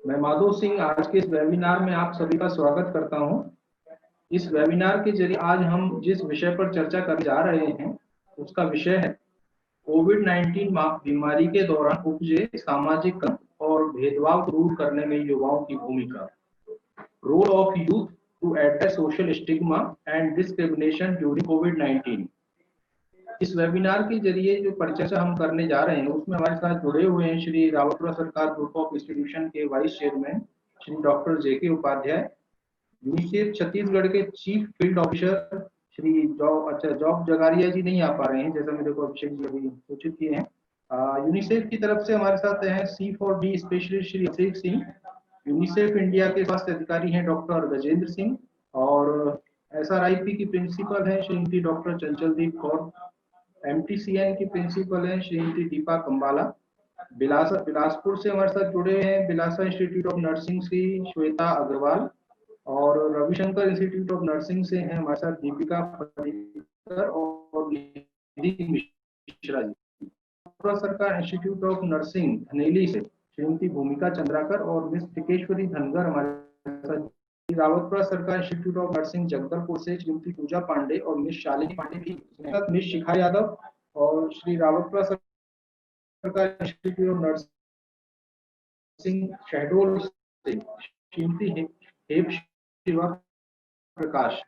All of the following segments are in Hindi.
मैं माधव सिंह आज के इस वेबिनार में आप सभी का स्वागत करता हूं। इस वेबिनार के जरिए आज हम जिस विषय पर चर्चा करने जा रहे हैं उसका विषय है कोविड-19 बीमारी के दौरान उपजे सामाजिक और भेदभाव को दूर करने में युवाओं की भूमिका, role of youth to address social stigma and discrimination during कोविड-19। इस वेबिनार के जरिए जो परिचर्चा हम करने जा रहे हैं उसमें हमारे साथ जुड़े हुए हैं Shri Rawatpura Sarkar group of institution के vice chairman Shri doctor JK Upadhyay, UNICEF Chhattisgarh के chief field officer Shri Job Zachariah ji नहीं आ पा रहे हैं, जैसा मेरे को अभिषेक जी अभी सूचित किए हैं। यूनिसेफ की तरफ से हमारे साथ हैं C4D specialist Shri Abhishek Singh, UNICEF India के स्वास्थ्य अधिकारी हैं डॉक्टर गजेंद्र सिंह और SRIP की प्रिंसिपल है श्रीमती डॉक्टर चंचलदीप कौर, MTCN की प्रिंसिपल है श्रीमती दीपा कंबाला। बिलासपुर से हमारे साथ जुड़े हैं बिलासा इंस्टीट्यूट ऑफ नर्सिंग से श्वेता अग्रवाल और रविशंकर इंस्टीट्यूट ऑफ नर्सिंग से हैं हमारे साथ दीपिका पर्रिकर और निधि मिश्रा जी। सरकार इंस्टीट्यूट ऑफ नर्सिंग धनेली से श्रीमती भूमिका चंद्राकर और मिस टिकेश्वरी धनगर हमारे साथ। रावतपुरा सरकार इंस्टीट्यूट ऑफ नर्सिंग जगदलपुर से श्रीमती पूजा पांडे और मिस शालिनी पांडे भी, मिस शिखा यादव और श्री रावतपुरा सरकार इंस्टीट्यूट ऑफ नर्सिंग शहडोल से श्रीमती हेप शिवा प्रकाश।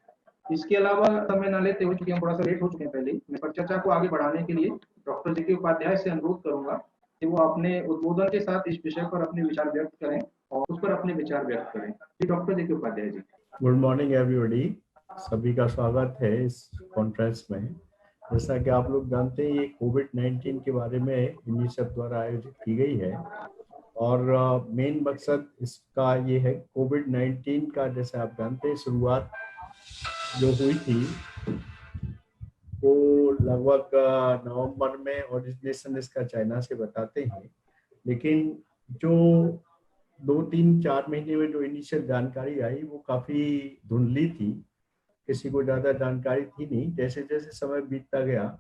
इसके अलावा समय न लेते हुए, चूंकि हम थोड़ा सा लेट हो चुके हैं पहले, मैं परिचर्चा को आगे बढ़ाने के लिए डॉक्टर जेके उपाध्याय से अनुरोध करूंगा कि वो अपने उद्बोधन के साथ इस विषय पर अपने विचार व्यक्त करें और उस पर अपने विचार व्यक्त करें। जी doctor JK Upadhyay ji. Good morning everybody, सभी का स्वागत है इस कॉन्फ्रेंस में। जैसा कि आप लोग जानते हैं, ये कोविड-19 के बारे में यूनिसेफ द्वारा आयोजित की गई है और मेन मकसद इसका ये है, कोविड-19 का जैसे आप जानते हैं शुरुआत जो हुई थी वो लगभग नवंबर में ओरिजिनेशन इसका चाइना से बताते हैं, लेकिन जो 2-3-4 महीने में जो इनिशियल जानकारी आई वो काफ़ी धुंधली थी, किसी को ज़्यादा जानकारी थी नहीं। जैसे जैसे समय बीतता गया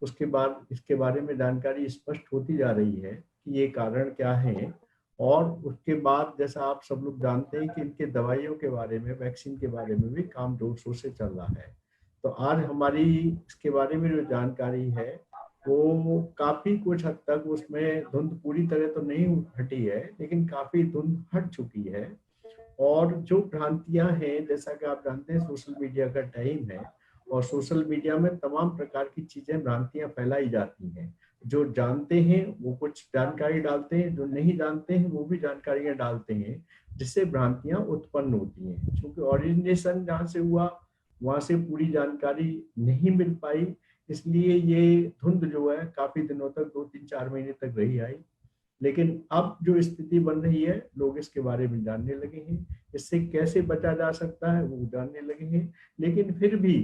उसके बाद इसके बारे में जानकारी स्पष्ट होती जा रही है कि ये कारण क्या है, और उसके बाद जैसा आप सब लोग जानते हैं कि इनके दवाइयों के बारे में, वैक्सीन के बारे में भी काम जोर शोर से चल रहा है। तो आज हमारी इसके बारे में जो जानकारी है वो काफ़ी कुछ हद तक, उसमें धुंध पूरी तरह तो नहीं हटी है लेकिन काफ़ी धुंध हट चुकी है। और जो भ्रांतियां हैं, जैसा कि आप जानते हैं सोशल मीडिया का टाइम है और सोशल मीडिया में तमाम प्रकार की चीजें, भ्रांतियां फैलाई जाती हैं। जो जानते हैं वो कुछ जानकारी डालते हैं, जो नहीं जानते हैं वो भी जानकारियां डालते हैं, जिससे भ्रांतियां उत्पन्न होती हैं। क्योंकि ओरिजिनेशन जहाँ से हुआ वहाँ से पूरी जानकारी नहीं मिल पाई, इसलिए ये धुंध जो है काफी दिनों तक, 2-3-4 महीने तक रही आई। लेकिन अब जो स्थिति बन रही है, लोग इसके बारे में जानने लगे हैं, इससे कैसे बचा जा सकता है वो जानने लगे हैं, लेकिन फिर भी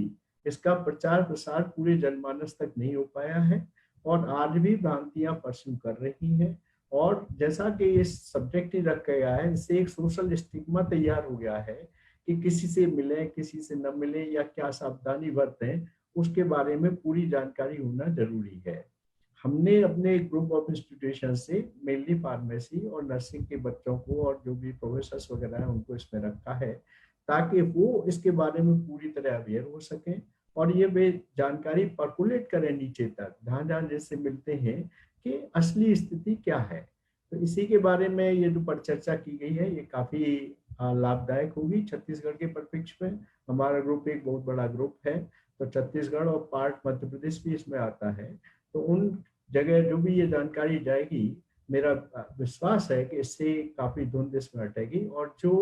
इसका प्रचार प्रसार पूरे जनमानस तक नहीं हो पाया है और आज भी भ्रांतियां परस्यू कर रही हैं। और जैसा कि इस सब्जेक्ट ही रखा गया है, इससे एक सोशल स्टिग्मा तैयार हो गया है कि किसी से मिले किसी से न मिले या क्या सावधानी बरतें, उसके बारे में पूरी जानकारी होना जरूरी है। हमने अपने ग्रुप ऑफ इंस्टीट्यूशन से मेनली फार्मेसी और नर्सिंग के बच्चों को और जो भी प्रोफेसर्स वगैरह हैं उनको इसमें रखा है, ताकि वो इसके बारे में पूरी तरह अवेयर हो सकें और ये वे जानकारी पर्कुलेट करें नीचे तक, जहाँ जहाँ जैसे मिलते हैं कि असली स्थिति क्या है। तो इसी के बारे में ये जो परिचर्चा की गई है ये काफ़ी लाभदायक होगी। छत्तीसगढ़ के परिप्रेक्ष्य में हमारा ग्रुप एक बहुत बड़ा ग्रुप है, तो छत्तीसगढ़ और पार्ट मध्य प्रदेश भी इसमें आता है। तो उन जगह जो भी ये जानकारी जाएगी, मेरा विश्वास है कि इससे काफ़ी धुंध इसमें हटेगी और जो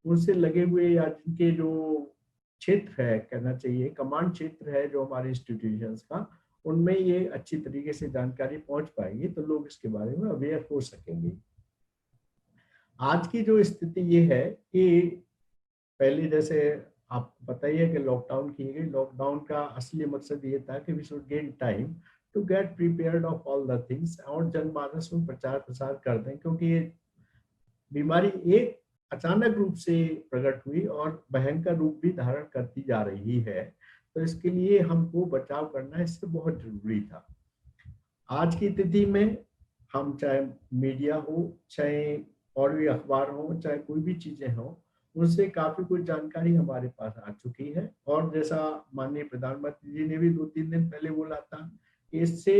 उनसे लगे हुए या जिनके जो क्षेत्र है, कहना चाहिए कमांड क्षेत्र है जो हमारे इंस्टीट्यूशंस का, उनमें ये अच्छी तरीके से जानकारी पहुंच पाएगी, तो लोग इसके बारे में अवेयर हो सकेंगे। आज की जो स्थिति ये है कि पहले जैसे आपको पता ही है कि लॉकडाउन की गई, लॉकडाउन का असली मकसद ये था कि we should gain time to get prepared of all the things और जनमानस में प्रचार प्रसार कर दें, क्योंकि ये बीमारी एक अचानक रूप से प्रकट हुई और भयंकर रूप भी धारण करती जा रही है। तो इसके लिए हमको बचाव करना इससे बहुत जरूरी था। आज की तिथि में हम चाहे मीडिया हो, चाहे और भी अखबार हो चाहे कोई भी चीजें हो, उनसे काफी कुछ जानकारी हमारे पास आ चुकी है। और जैसा माननीय प्रधानमंत्री जी ने भी 2-3 दिन पहले बोला था कि इससे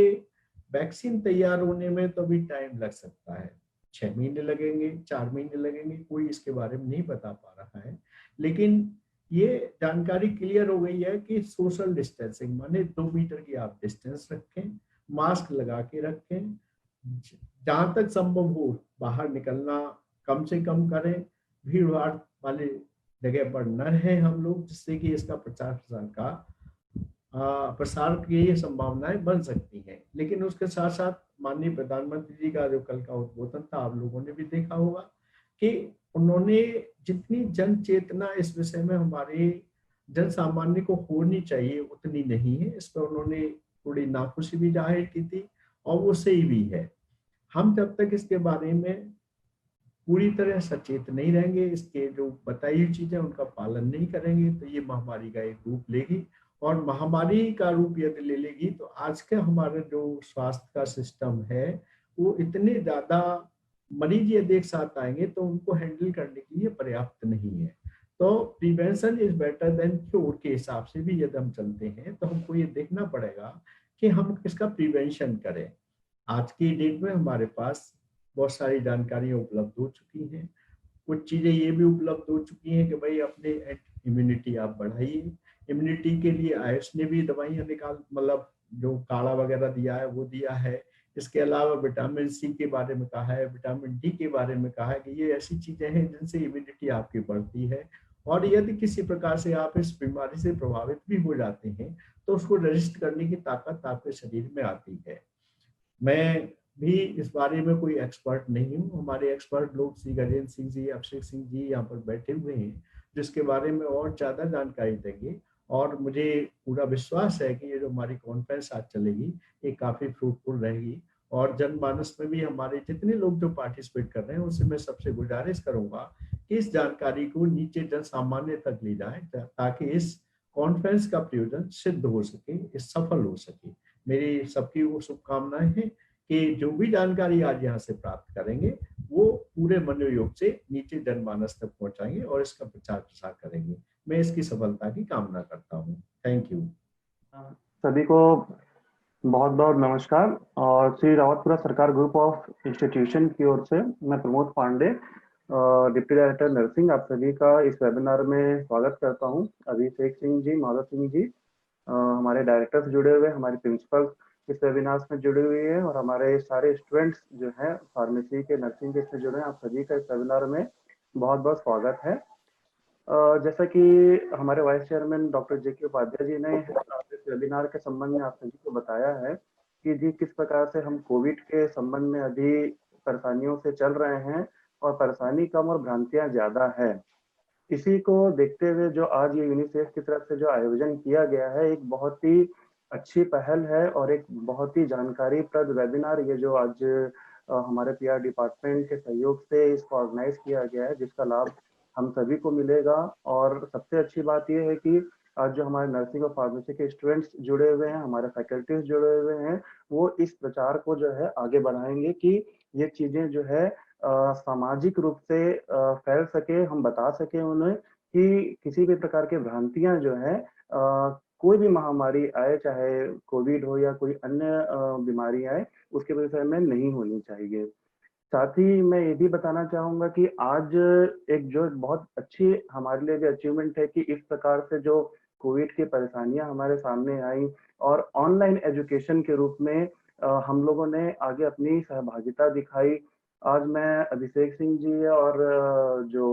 वैक्सीन तैयार होने में तो अभी टाइम लग सकता है, 6 महीने लगेंगे, 4 महीने लगेंगे, कोई इसके बारे में नहीं बता पा रहा है। लेकिन ये जानकारी क्लियर हो गई है कि सोशल डिस्टेंसिंग माने 2 मीटर की आप डिस्टेंस रखें, मास्क लगा के रखें, जहां तक संभव हो बाहर निकलना कम से कम करें, भीड़ भाड़ वाले जगह पर न रहें हम लोग, जिससे कि इसका प्रसार की संभावनाएं बन सकती हैं। लेकिन उसके साथ साथ माननीय प्रधानमंत्री जी का जो कल का उद्बोधन था, आप लोगों ने भी देखा होगा कि उन्होंने जितनी जन चेतना इस विषय में हमारे जन सामान्य को होनी चाहिए उतनी नहीं है। इस पर उन्होंने थोड़ी नाखुशी भी जाहिर की थी और वो सही भी है। हम जब तक इसके बारे में पूरी तरह सचेत नहीं रहेंगे, इसके जो बताई हुई चीजें उनका पालन नहीं करेंगे, तो ये महामारी का एक रूप लेगी। और महामारी का रूप यदि ले लेगी तो आज के हमारे जो स्वास्थ्य का सिस्टम है वो इतने ज्यादा मरीज यदि एक साथ आएंगे तो उनको हैंडल करने के लिए पर्याप्त नहीं है। तो prevention is better than cure के हिसाब से भी यदि हम चलते हैं तो हमको ये देखना पड़ेगा कि हम किसका प्रिवेंशन करें। आज की डेट में हमारे पास बहुत सारी जानकारियां उपलब्ध हो चुकी हैं। कुछ चीजें ये भी उपलब्ध हो चुकी हैं कि भाई अपने इम्यूनिटी आप बढ़ाइए। इम्यूनिटी के लिए आयुष ने भी दवाइयां निकाल मतलब जो काढ़ा वगैरह दिया है वो दिया है। इसके अलावा विटामिन सी के बारे में कहा है, विटामिन डी के बारे में कहा है कि ये ऐसी चीजें हैं जिनसे इम्यूनिटी आपकी बढ़ती है। और यदि किसी प्रकार से आप इस बीमारी से प्रभावित भी हो जाते हैं तो उसको रजिस्ट करने की ताकत आपके शरीर में आती है। मैं भी इस बारे में कोई एक्सपर्ट नहीं हूँ। हमारे एक्सपर्ट लोग श्री गजेंद्र सिंह जी, अभिषेक सिंह जी यहाँ पर बैठे हुए हैं जिसके बारे में और ज्यादा जानकारी देंगे। और मुझे पूरा विश्वास है कि ये जो हमारी कॉन्फ्रेंस आज चलेगी ये काफी फ्रूटफुल रहेगी। और जनमानस में भी हमारे जितने लोग जो पार्टिसिपेट कर रहे हैं उनसे मैं सबसे गुजारिश करूंगा कि इस जानकारी को नीचे जन सामान्य तक ले जाएं ताकि इस कॉन्फ्रेंस का प्रयोजन सिद्ध हो सके, इस सफल हो सके। मेरी सबकी वो शुभकामनाएं हैं कि जो भी जानकारी आज यहाँ से प्राप्त करेंगे वो पूरे मनोयोग से नीचे जनमानस तक पहुंचाएंगे और इसका प्रचार प्रसार करेंगे। मैं इसकी सफलता की कामना करता हूँ। Thank you. सभी को बहुत बहुत नमस्कार। और Shri Rawatpura Sarkar group of institution की ओर से मैं Pramod Pandey, deputy director nursing, आप सभी का इस वेबिनार में स्वागत करता हूं। अभिषेक सिंह जी, माधव सिंह जी हमारे डायरेक्टर्स जुड़े हुए, हमारे प्रिंसिपल इस वेबिनार में जुड़े हुए हैं और हमारे सारे स्टूडेंट्स जो हैं फार्मेसी के, नर्सिंग के इसमें जुड़े हैं। आप सभी का इस वेबिनार में बहुत बहुत स्वागत है। जैसा कि हमारे vice chairman doctor JK. Upadhyay ji ने इस वेबिनार के संबंध में आप सभी को बताया है कि जी किस प्रकार से हम कोविड के संबंध में अभी परेशानियों से चल रहे हैं और परेशानी कम और भ्रांतियां ज्यादा है। इसी को देखते हुए जो आज ये यूनिसेफ की तरफ से जो आयोजन किया गया है, एक बहुत ही अच्छी पहल है और एक बहुत ही जानकारीप्रद वेबिनार ये जो आज हमारे पीआर डिपार्टमेंट के सहयोग से इसको ऑर्गेनाइज किया गया है, जिसका लाभ हम सभी को मिलेगा। और सबसे अच्छी बात यह है कि आज जो हमारे नर्सिंग और फार्मेसी के स्टूडेंट्स जुड़े हुए हैं, हमारे फैकल्टीज जुड़े हुए हैं, वो इस प्रचार को जो है आगे बढ़ाएंगे कि ये चीजें जो है सामाजिक रूप से फैल सके, हम बता सके उन्हें कि किसी भी प्रकार के भ्रांतियां जो है कोई भी महामारी आए, चाहे कोविड हो या कोई अन्य बीमारी आए, उसके विषय में नहीं होनी चाहिए। साथ ही मैं ये भी बताना चाहूंगा कि आज एक जो बहुत अच्छी हमारे लिए भी अचीवमेंट है कि इस प्रकार से जो कोविड की परेशानियां हमारे सामने आई और ऑनलाइन एजुकेशन के रूप में हम लोगों ने आगे अपनी सहभागिता दिखाई। आज मैं अभिषेक सिंह जी और जो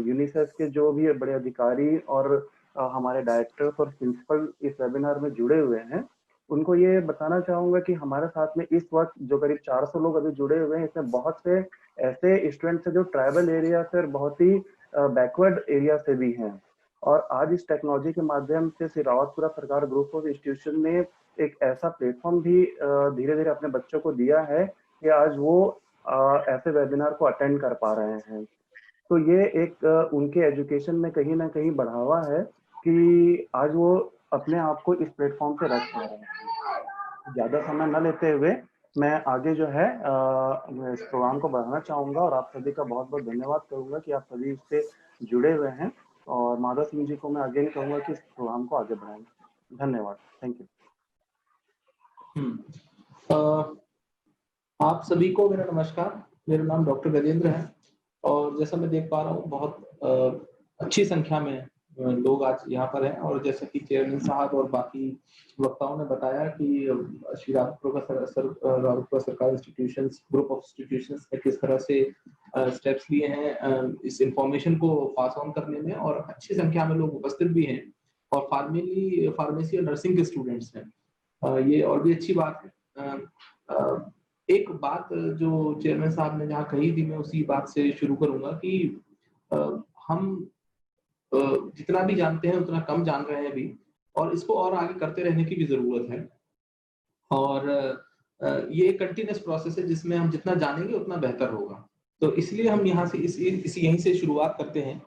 यूनिसेफ के जो भी बड़े अधिकारी और हमारे डायरेक्टर्स और प्रिंसिपल इस वेबिनार में जुड़े हुए हैं, उनको ये बताना चाहूंगा कि हमारे साथ में इस वक्त जो करीब 400 लोग अभी जुड़े हुए हैं, इसमें बहुत से ऐसे स्टूडेंट्स हैं जो ट्राइबल एरिया से और बहुत ही बैकवर्ड एरिया से भी हैं। और आज इस टेक्नोलॉजी के माध्यम से Shri Rawatpura Sarkar group of institution ने एक ऐसा प्लेटफॉर्म भी धीरे धीरे अपने बच्चों को दिया है कि आज वो ऐसे वेबिनार को अटेंड कर पा रहे हैं। तो ये एक उनके एजुकेशन में कहीं ना कहीं बढ़ावा है कि आज वो अपने आप को इस प्लेटफॉर्म पे रख पा रहे हैं। ज्यादा समय न लेते हुए मैं आगे जो है मैं इस प्रोग्राम को बढ़ाना चाहूँगा और आप सभी का बहुत बहुत धन्यवाद करूँगा कि आप सभी इससे जुड़े हुए हैं, और माधव सिंह जी को मैं अगेन कहूँगा कि इस प्रोग्राम को आगे बढ़ाएं। धन्यवाद। Thank you. आप सभी को मेरा नमस्कार। मेरा नाम डॉक्टर गजेंद्र है और जैसा मैं देख पा रहा हूँ बहुत अच्छी संख्या में लोग आज यहाँ पर हैं, और जैसा कि चेयरमैन साहब और बाकी वक्ताओं ने बताया कि श्री रावतपुरा सरकार इंस्टीट्यूशंस ग्रुप ऑफ इंस्टीट्यूशंस ने किस तरह से स्टेप्स लिए हैं इस इंफॉर्मेशन को पास ऑन करने में, और अच्छी संख्या में लोग उपस्थित भी हैं और फार्मेसी और नर्सिंग के स्टूडेंट्स हैं। ये और भी अच्छी बात है। एक बात जो चेयरमैन साहब ने जहाँ कही थी, मैं उसी बात से शुरू करूंगा कि हम जितना भी जानते हैं उतना कम जान रहे हैं अभी, और इसको और आगे करते रहने की भी जरूरत है। और ये एक कंटिन्यूअस प्रोसेस है जिसमें हम जितना जानेंगे उतना बेहतर होगा। तो इसलिए हम यहाँ से यहीं से शुरुआत करते हैं।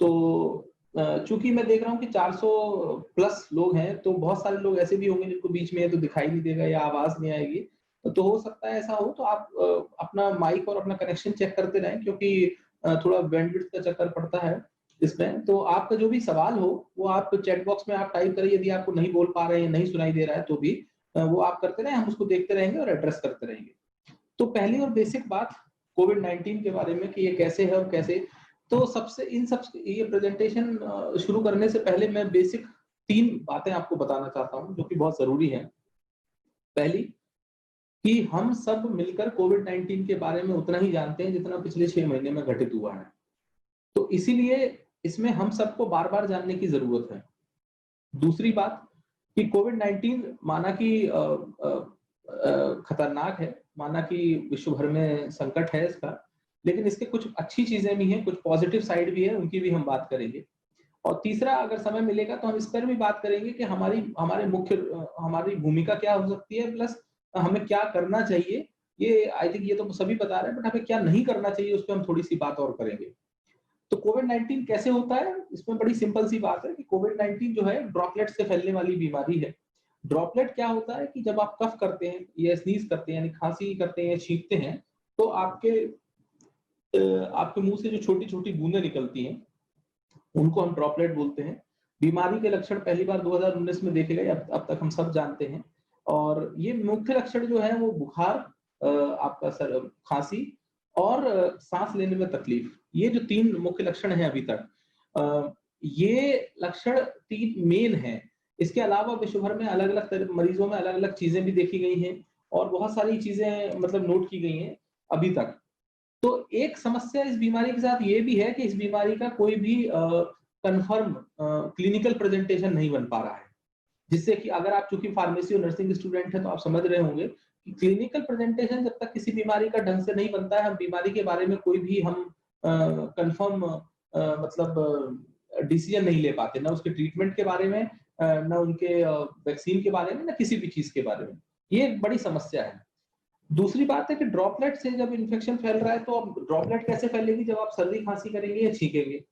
तो चूंकि मैं देख रहा हूँ कि 400 प्लस लोग हैं, तो बहुत सारे लोग ऐसे भी होंगे जिनको बीच में तो दिखाई नहीं देगा या आवाज नहीं आएगी, तो हो सकता है ऐसा हो। तो आप अपना माइक और अपना कनेक्शन चेक करते रहें, क्योंकि थोड़ा बैंडविड्थ का चक्कर पड़ता है इसमें। तो आपका जो भी सवाल हो वो आप चैट बॉक्स में आप टाइप करिए, यदि आपको नहीं बोल पा रहे हैं, नहीं सुनाई दे रहा है तो भी वो आप करते रहें, हम उसको देखते रहेंगे और एड्रेस करते रहेंगे। तो पहली और बेसिक बात कोविड-19 के बारे में कि ये कैसे है और कैसे, तो सबसे ये प्रेजेंटेशन शुरू करने से पहले मैं बेसिक 3 बातें आपको बताना चाहता हूँ जो कि बहुत जरूरी है। पहली कि हम सब मिलकर कोविड-19 के बारे में उतना ही जानते हैं जितना पिछले 6 महीने में घटित हुआ है, तो इसीलिए इसमें हम सबको बार-बार जानने की जरूरत है। दूसरी बात कि कोविड-19 माना कि खतरनाक है, माना कि विश्व भर में संकट है इसका, लेकिन इसके कुछ अच्छी चीजें भी हैं, कुछ पॉजिटिव साइड भी है, उनकी भी हम बात करेंगे। और तीसरा, अगर समय मिलेगा तो हम इस पर भी बात करेंगे कि हमारी भूमिका क्या हो सकती है, प्लस हमें क्या करना चाहिए। ये आई थिंक ये तो सभी बता रहे हैं, बट हमें क्या नहीं करना चाहिए उस पर हम थोड़ी सी बात और करेंगे। तो कोविड-19 कैसे होता है, इसमें बड़ी सिंपल सी बात है कि कोविड-19 जो है ड्रॉपलेट से फैलने वाली बीमारी है। ड्रॉपलेट क्या होता है कि जब आप कफ करते हैं या स्नीज करते हैं, यानी खांसी करते हैं या छींकते हैं, तो आपके मुंह से जो छोटी-छोटी बूंदें निकलती हैं उनको हम ड्रॉपलेट बोलते हैं। बीमारी के लक्षण पहली बार 2019 में देखे गए, अब तक हम सब जानते हैं। और ये मुख्य लक्षण जो है वो बुखार, आपका सर खांसी और सांस लेने में तकलीफ, ये जो 3 मुख्य लक्षण हैं अभी तक, ये लक्षण 3 मेन हैं। इसके अलावा विश्व भर में अलग-अलग मरीजों में अलग-अलग चीजें भी देखी गई हैं और बहुत सारी चीजें मतलब नोट की गई हैं अभी तक। तो एक समस्या इस बीमारी के साथ ये भी है कि इस बीमारी का कोई भी कंफर्म क्लिनिकल प्रेजेंटेशन नहीं बन पा रहा है, जिससे कि अगर आप चूंकि फार्मेसी और नर्सिंग स्टूडेंट हैं तो आप समझ रहे होंगे कि क्लिनिकल प्रेजेंटेशन जब तक किसी बीमारी का ढंग से नहीं बनता है, हम बीमारी के बारे में कोई भी हम कंफर्म मतलब डिसीजन नहीं ले पाते, ना उसके ट्रीटमेंट के बारे में, ना उनके वैक्सीन के बारे में, ना किसी भी चीज के बारे में। ये एक बड़ी समस्या है। दूसरी बात है कि ड्रॉपलेट से जब इन्फेक्शन फैल रहा है, तो अब ड्रॉपलेट कैसे फैलेगी, जब आप सर्दी खांसी करेंगे या छींकेंगे।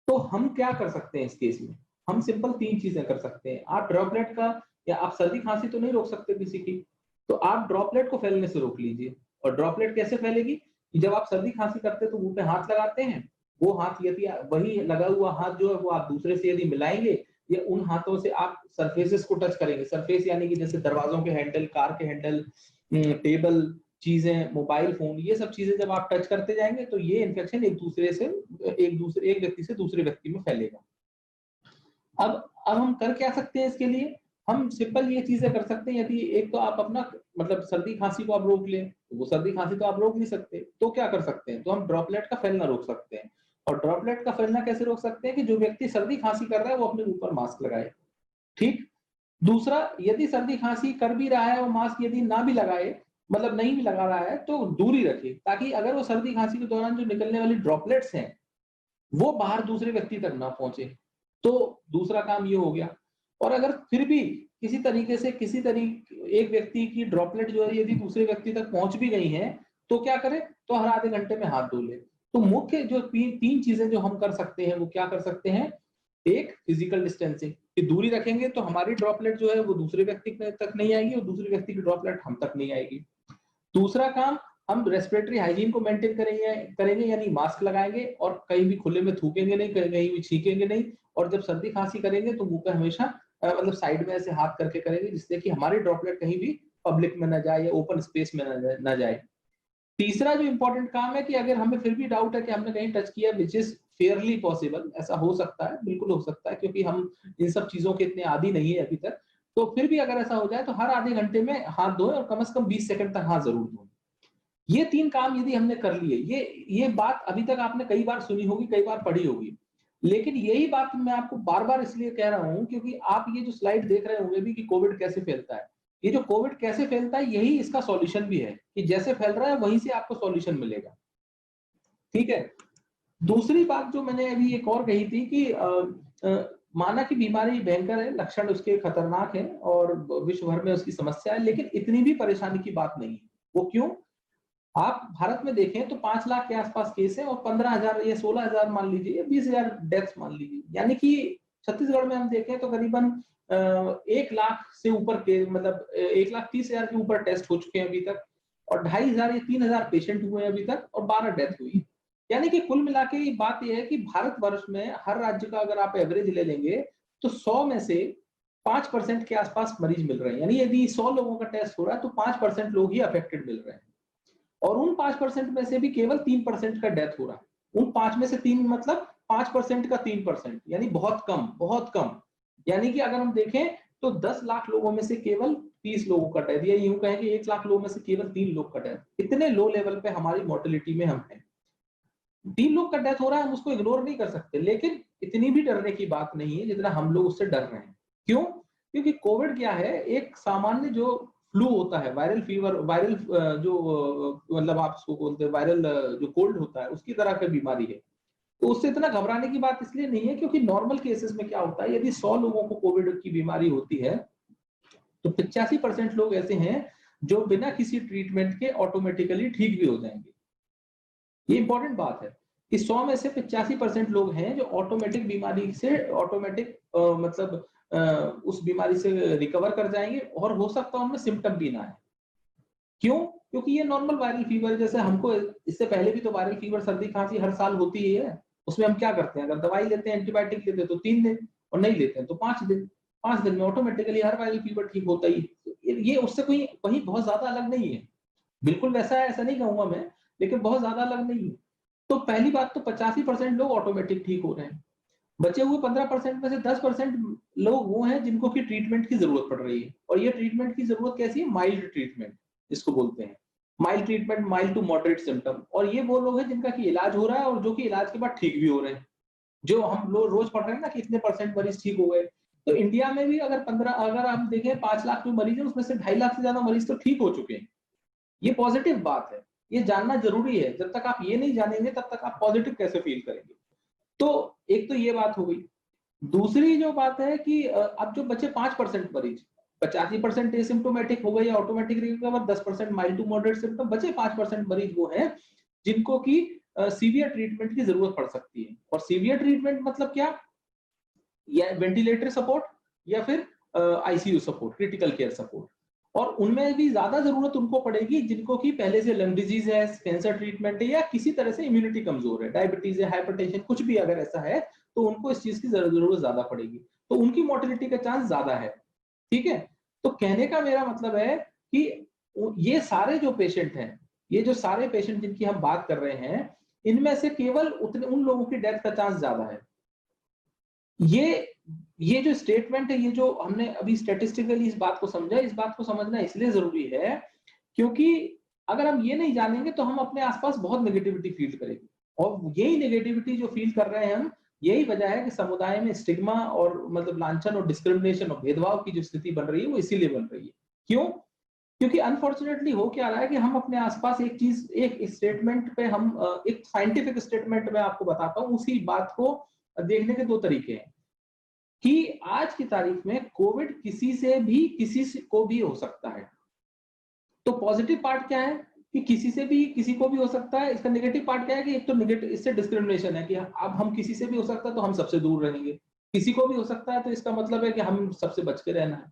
तो हम क्या कर सकते हैं इस केस में, हम सिंपल 3 चीजें कर सकते हैं। आप ड्रॉपलेट का, या आप सर्दी खांसी तो नहीं रोक सकते किसी की, तो आप ड्रॉपलेट को फैलने से रोक लीजिए। और ड्रॉपलेट कैसे फैलेगी कि जब आप सर्दी खांसी करते हैं तो मुंह पे हाथ लगाते हैं, वो हाथ यदि वही लगा हुआ हाथ जो है वो आप दूसरे से यदि मिलाएंगे, या उन हाथों से आप सरफेसेस को टच करेंगे, सरफेस यानी कि जैसे दरवाजों के हैंडल, कार के हैंडल, टेबल, चीजें, मोबाइल फोन, ये सब चीजें जब आप टच करते जाएंगे तो ये इन्फेक्शन एक व्यक्ति से दूसरे व्यक्ति में फैलेगा। अब हम कर क्या सकते हैं इसके लिए, हम सिंपल ये चीजें कर सकते हैं। यदि एक तो आप अपना मतलब सर्दी खांसी को आप रोक लें, तो वो सर्दी खांसी तो आप रोक नहीं सकते, तो क्या कर सकते हैं, तो हम ड्रॉपलेट का फैलना रोक सकते हैं। और ड्रॉपलेट का फैलना कैसे रोक सकते हैं कि जो व्यक्ति सर्दी खांसी कर रहा है वो अपने मुंह पर मास्क लगाए, ठीक। दूसरा, यदि सर्दी खांसी कर भी रहा है और मास्क यदि ना भी लगाए, मतलब नहीं भी लगा रहा है, तो दूरी रखे, ताकि अगर वो सर्दी खांसी के दौरान जो निकलने वाली ड्रॉपलेट्स हैं वो बाहर दूसरे व्यक्ति तक ना पहुंचे। तो दूसरा काम ये हो गया। और अगर फिर भी किसी तरीके से एक व्यक्ति की ड्रॉपलेट जो है यदि दूसरे व्यक्ति तक पहुंच भी गई है, तो क्या करें, तो हर आधे घंटे में हाथ धो ले। तो मुख्य जो 3 चीजें जो हम कर सकते हैं वो क्या कर सकते हैं, एक फिजिकल डिस्टेंसिंग की दूरी रखेंगे तो हमारी ड्रॉपलेट जो है वो दूसरे व्यक्ति तक नहीं आएगी और दूसरे व्यक्ति की ड्रॉपलेट हम तक नहीं आएगी। दूसरा काम, हम रेस्पिरेटरी हाइजीन को मेंटेन करेंगे यानी मास्क लगाएंगे और कहीं भी खुले में थूकेंगे नहीं, कहीं भी छींकेंगे नहीं, और जब सर्दी खांसी करेंगे तो मुंह पे हमेशा मतलब साइड में ऐसे हाथ करके करेंगे जिससे कि हमारी ड्रॉपलेट कहीं भी पब्लिक में ना जाए या ओपन स्पेस में ना जाए। तीसरा जो इंपॉर्टेंट काम है कि अगर हमें फिर भी डाउट है कि हमने कहीं टच किया, विच इज फेयरली पॉसिबल, ऐसा हो सकता है, बिल्कुल हो सकता है, क्योंकि हम इन सब चीजों के इतने आदी नहीं है अभी तक, तो फिर भी अगर ऐसा हो जाए तो हर आधे घंटे में हाथ धोएं और कम से कम 20 सेकंड तक हाथ जरूर धोएं। ये 3 काम यदि हमने कर लिए, ये बात अभी तक आपने कई बार सुनी होगी, कई बार पढ़ी होगी, लेकिन यही बात मैं आपको बार बार इसलिए कह रहा हूं क्योंकि आप ये जो स्लाइड देख रहे होंगे भी कि कोविड कैसे फैलता है, ये जो कोविड कैसे फैलता है यही इसका सॉल्यूशन भी है कि जैसे फैल रहा है वहीं से आपको सॉल्यूशन मिलेगा। ठीक है। दूसरी बात जो मैंने अभी एक और कही थी कि माना कि बीमारी भयंकर है, लक्षण उसके खतरनाक है और विश्व भर में उसकी समस्या है, लेकिन इतनी भी परेशानी की बात नहीं है। वो क्यों? आप भारत में देखें तो 5 लाख के आसपास केस है और 15,000 या 16,000 मान लीजिए, 20,000 डेथ्स मान लीजिए, यानी कि छत्तीसगढ़ में हम देखें तो करीबन 1 लाख से ऊपर के मतलब 1,30,000 के ऊपर टेस्ट हो चुके हैं अभी तक, और 2,500 या 3,000 पेशेंट हुए हैं अभी तक और 12 डेथ हुई है। यानी कि कुल मिला के बात यह है कि भारतवर्ष में हर राज्य का अगर आप एवरेज ले लेंगे तो 100 में से 5% के आसपास मरीज मिल रहे हैं, यानी यदि 100 लोगों का टेस्ट हो रहा है तो 5% लोग ही अफेक्टेड मिल रहे हैं, और उन 5% में से भी केवल 3% का डेथ हो रहा है। उन 5 में से 3 मतलब 5% का 3%, यानी बहुत कम, बहुत कम। यानी कि अगर हम देखें तो 10 लाख लोगों में से केवल 30 लोगों का डेथ, या यूं कहें कि 1 लाख लोगों में से केवल 3 लोग का डेथ। इतने लो लेवल पे हमारी मोर्टेलिटी में हम हैं। 3 लोग का डेथ हो रहा है, हम उसको इग्नोर नहीं कर सकते, लेकिन इतनी भी डरने की बात नहीं है जितना हम लोग उससे डर रहे हैं। क्यों? क्योंकि कोविड क्या है, एक सामान्य जो फ्लू होता है, वायरल फीवर, वायरल जो मतलब आप उसको बोलते हैं वायरल जो कोल्ड होता है, उसकी तरह की बीमारी है। तो उससे इतना घबराने की बात इसलिए नहीं है क्योंकि नॉर्मल केसेस में क्या होता है, यदि 100 लोगों को कोविड की बीमारी होती है तो 85% लोग ऐसे हैं जो बिना किसी ट्रीटमेंट के ऑटोमेटिकली ठीक भी हो जाएंगे। ये इंपॉर्टेंट बात है कि 100 में से 85% लोग हैं जो ऑटोमेटिक बीमारी से ऑटोमेटिक मतलब उस बीमारी से रिकवर कर जाएंगे, और हो सकता है उनमें सिम्टम भी ना आए। क्यों? क्योंकि ये नॉर्मल वायरल फीवर, जैसे हमको इससे पहले भी तो वायरल फीवर, सर्दी खांसी हर साल होती ही है। उसमें हम क्या करते हैं, अगर दवाई लेते हैं, एंटीबायोटिक लेते हैं तो 3 दिन, और नहीं लेते हैं तो 5 दिन। 5 दिन में ऑटोमेटिकली हर वायरल फीवर ठीक होता ही। ये उससे कहीं बहुत ज्यादा अलग नहीं है, बिल्कुल वैसा है ऐसा नहीं कहूंगा मैं, लेकिन बहुत ज्यादा अलग नहीं है। तो पहली बात तो 85% लोग ऑटोमेटिक ठीक हो रहे हैं। बचे हुए 15% में से 10% लोग वो हैं जिनको की ट्रीटमेंट की जरूरत पड़ रही है, और ये ट्रीटमेंट की जरूरत कैसी है? माइल्ड ट्रीटमेंट जिसको बोलते हैं, mild treatment, mild to moderate symptom. और ये वो लोग हैं जिनका की इलाज हो रहा है और जो कि इलाज के बाद ठीक भी हो रहे हैं। जो हम लोग रोज पढ़ रहे हैं ना कि इतने % मरीज ठीक हो गए, तो इंडिया में भी अगर हम देखें 5 लाख जो मरीज है उसमें से 2.5 लाख से ज्यादा मरीज तो ठीक हो चुके हैं। ये पॉजिटिव बात है, ये जानना जरूरी है। जब तक आप ये नहीं जानेंगे तब तक आप पॉजिटिव कैसे फील करेंगे? तो एक तो ये बात हो गई। दूसरी जो बात है कि अब जो बचे 5% मरीज, 85% एसिम्प्टोमेटिक हो गए या automatic recover, 10% mild to moderate symptom, बचे 5% मरीज वो हैं जिनको की सीवियर ट्रीटमेंट की जरूरत पड़ सकती है। और सीवियर ट्रीटमेंट मतलब क्या? या वेंटिलेटर सपोर्ट या फिर ICU support, critical care support. और उनमें भी ज्यादा जरूरत उनको पड़ेगी जिनको की पहले से लंग डिजीज है, कैंसर ट्रीटमेंट है, या किसी तरह से इम्यूनिटी कमजोर है, डायबिटीज है, हाइपरटेंशन, कुछ भी अगर ऐसा है तो उनको इस चीज की जरूरत ज्यादा पड़ेगी, तो उनकी मोर्टेलिटी का चांस ज्यादा है। ठीक है। तो कहने का मेरा मतलब है कि ये सारे जो पेशेंट हैं, ये जो सारे पेशेंट जिनकी हम बात कर रहे हैं, इनमें से केवल उन लोगों की डेथ का चांस ज्यादा है। ये जो स्टेटमेंट है, ये जो हमने अभी स्टैटिस्टिकली इस बात को समझा, इस बात को समझना इसलिए जरूरी है क्योंकि अगर हम ये नहीं जानेंगे तो हम अपने आसपास बहुत नेगेटिविटी फील करेंगे, और यही नेगेटिविटी जो फील कर रहे हैं हम, यही वजह है कि समुदाय में स्टिग्मा और मतलब लांछन और डिस्क्रिमिनेशन और भेदभाव की जो स्थिति बन रही है वो इसीलिए बन रही है। क्यों? क्योंकि अनफॉर्चुनेटली हो क्या रहा है कि हम अपने आसपास एक चीज, एक स्टेटमेंट पे हम एक साइंटिफिक स्टेटमेंट में आपको बताता हूं, उसी बात को देखने के 2 तरीके हैं कि आज की तारीख में कोविड किसी को भी हो सकता है। तो पॉजिटिव पार्ट क्या है कि किसी से भी किसी को भी हो सकता है। इसका नेगेटिव पार्ट क्या है कि एक तो नेगेटिव, इससे डिस्क्रिमिनेशन है कि अब हम किसी से भी हो सकता है तो हम सबसे दूर रहेंगे, किसी को भी हो सकता है, तो इसका मतलब है कि हम सबसे बच के रहना है।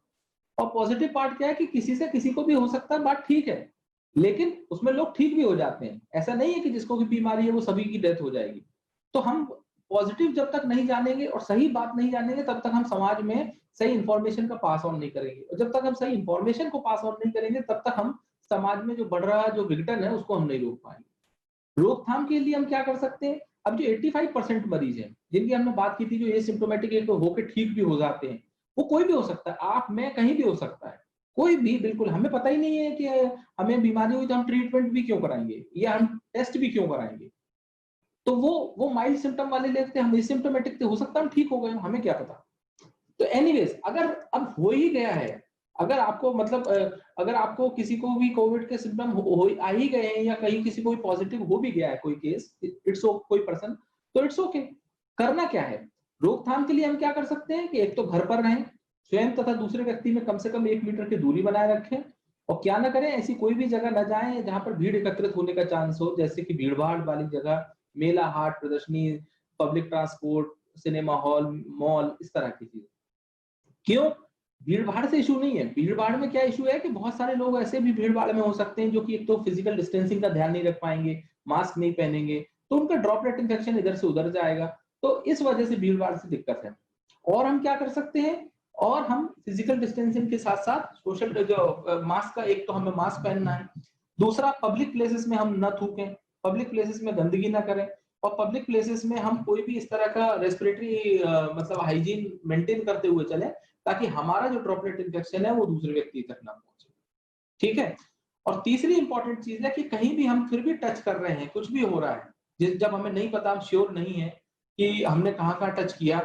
और पॉजिटिव पार्ट क्या है कि किसी से किसी को भी हो सकता है, बात ठीक है, लेकिन उसमें लोग ठीक भी हो जाते हैं। ऐसा नहीं है कि जिसको भी बीमारी है वो सभी की डेथ हो जाएगी। तो हम पॉजिटिव जब तक नहीं जानेंगे और सही बात नहीं जानेंगे, तब तक हम समाज में सही इंफॉर्मेशन का पास ऑन नहीं करेंगे। और जब तक हम सही इंफॉर्मेशन को पास ऑन नहीं करेंगे, तब तक हम समाज में जो बढ़ रहा जो विघटन है उसको हम नहीं रोक पाएंगे। रोकथाम के लिए हम क्या कर सकते हैं? अब जो 85% मरीज हैं जिनकी हमने बात की थी, जो एसिम्प्टोमेटिक है, तो होकर ठीक भी हो जाते हैं, वो कोई भी हो सकता है, आप मैं कहीं भी हो सकता है, कोई भी, बिल्कुल हमें पता ही नहीं है कि हमें बीमारी हुई तो हम ट्रीटमेंट भी क्यों कराएंगे या हम टेस्ट भी क्यों कराएंगे। तो वो माइल्ड सिम्टम वाले लेते हैं, हम एसिम्प्टोमेटिक थे, हो सकता है हम ठीक हो गए, हमें क्या पता। तो एनीवेज, अगर अब हो ही गया है, अगर आपको मतलब अगर आपको किसी को भी कोविड के सिम्टम हो आ ही गए हैं, या कहीं किसी को भी पॉजिटिव हो भी गया है कोई केस, कोई पर्सन, तो इट्स ओके। करना क्या है? रोकथाम के लिए हम क्या कर सकते हैं कि एक तो घर पर रहें, स्वयं तथा दूसरे व्यक्ति में कम से कम 1 मीटर की दूरी बनाए रखें, और क्या ना करें, ऐसी कोई भी जगह न जाएं जहां पर भीड़ एकत्रित होने का चांस हो, जैसे कि भीड़ भाड़ वाली जगह, मेला, हाट, प्रदर्शनी, public transport, cinema hall, mall, इस तरह की चीजें। क्यों? भीड़ भाड़ से इशू नहीं है। भीड़ भाड़ में क्या इशू है कि बहुत सारे लोग ऐसे भी भीड़ भाड़ में हो सकते हैं जो कि एक तो फिजिकल डिस्टेंसिंग का ध्यान नहीं रख पाएंगे, मास्क नहीं पहनेंगे, तो उनका ड्रॉपलेट इन्फेक्शन इधर से उधर जाएगा। तो इस वजह से भीड़ भाड़ से दिक्कत है। और हम क्या कर सकते हैं? और हम फिजिकल डिस्टेंसिंग के साथ साथ सोशल जो मास्क का, एक तो हमें मास्क पहनना है, दूसरा पब्लिक प्लेसेस में हम न थूकें, पब्लिक प्लेसेस में गंदगी ना करें, और पब्लिक प्लेसेस में हम कोई भी इस तरह का रेस्पिरेटरी मतलब हाइजीन मेंटेन करते हुए चले, ताकि हमारा जो ड्रॉपलेट इन्फेक्शन है वो दूसरे व्यक्ति तक ना पहुंचे। ठीक है? और तीसरी इंपॉर्टेंट चीज है कि कहीं भी हम फिर भी टच कर रहे हैं, कुछ भी हो रहा है, जब हमें नहीं पता, हम श्योर नहीं है कि हमने कहाँ टच किया,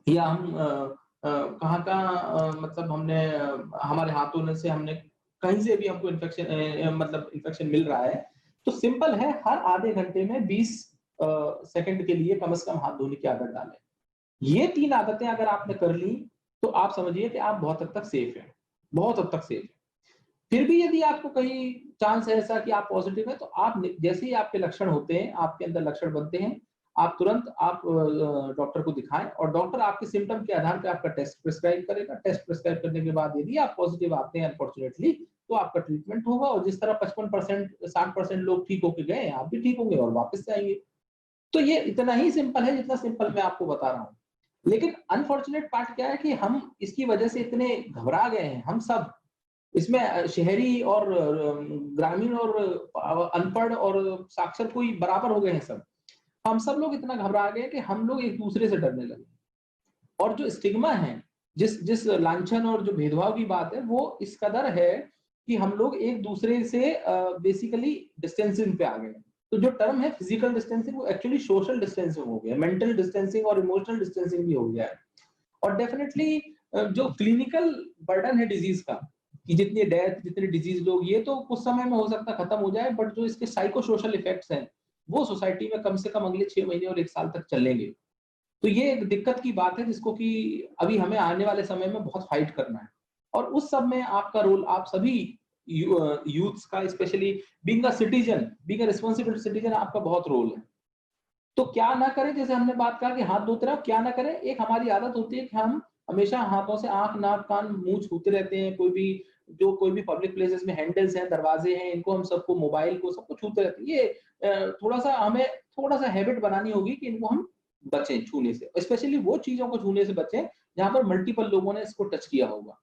या हम कहाँ मतलब हमने हमारे हाथों से हमने कहीं से भी हमको इन्फेक्शन मतलब इन्फेक्शन मिल रहा है, तो सिंपल है, हर आधे घंटे में 20 सेकंड के लिए कम से कम हाथ धोने की आदत डालें। ये 3 आदतें अगर आपने कर ली, तो आप समझिए कि आप बहुत हद तक सेफ हैं, बहुत हद तक सेफ हैं। फिर भी यदि आपको कहीं चांस है ऐसा कि आप पॉजिटिव है, तो आप जैसे ही आपके लक्षण होते हैं, आपके अंदर लक्षण बनते हैं, आप तुरंत आप डॉक्टर को दिखाएं, और डॉक्टर आपके सिम्टम के आधार पर आपका टेस्ट प्रिस्क्राइब करेगा। टेस्ट प्रिस्क्राइब करने के बाद यदि आप पॉजिटिव आते हैं अनफॉर्चुनेटली, तो आपका ट्रीटमेंट होगा, और जिस तरह 55% 60% लोग ठीक होके गए, आप भी ठीक होंगे और वापस से आएंगे। तो ये इतना ही सिंपल है जितना सिंपल मैं आपको बता रहा हूँ। लेकिन अनफॉर्चुनेट पार्ट क्या है कि हम इसकी वजह से इतने घबरा गए हैं, हम सब इसमें, शहरी और ग्रामीण और अनपढ़ और साक्षर कोई बराबर हो गए हैं सब। हम सब लोग इतना घबरा गए कि हम लोग एक दूसरे से डरने लगे, और जो स्टिग्मा है, जिस लांछन और जो भेदभाव की बात है, वो इस कदर है कि हम लोग एक दूसरे से बेसिकली डिस्टेंसिंग पे आ गए। तो जो टर्म है फिजिकल डिस्टेंसिंग, वो एक्चुअली सोशल डिस्टेंसिंग हो गया, मेंटल डिस्टेंसिंग और इमोशनल डिस्टेंसिंग भी हो गया है। और डेफिनेटली जो क्लिनिकल बर्डन है डिजीज का, कि जितनी डेथ, जितने डिजीज लोग, ये तो कुछ समय में हो सकता खत्म हो जाए, बट जो इसके साइको सोशल इफेक्ट्स हैं, वो सोसाइटी में कम से कम अगले 6 महीने और 1 साल तक चलेंगे। तो ये एक दिक्कत की बात है, जिसको कि अभी हमें आने वाले समय में बहुत फाइट करना है। और उस सब में आपका रोल, आप सभी यूथ्स का, specially being a citizen, being a responsible citizen, आपका बहुत रोल है। तो क्या ना करें, जैसे हमने बात कहा कि हाथ धोते रहो, क्या ना करें, एक हमारी आदत होती है कि हम हमेशा हाथों से आंख, नाक, कान, मुंह छूते रहते हैं। कोई भी पब्लिक प्लेसेस में हैंडल्स हैं, दरवाजे हैं, इनको हम सबको, मोबाइल को, सबको छूते रहते हैं। ये हमें थोड़ा सा हैबिट बनानी होगी कि इनको हम बचें छूने से, स्पेशली वो चीजों को छूने से बचें जहां पर मल्टीपल लोगों ने इसको टच किया होगा।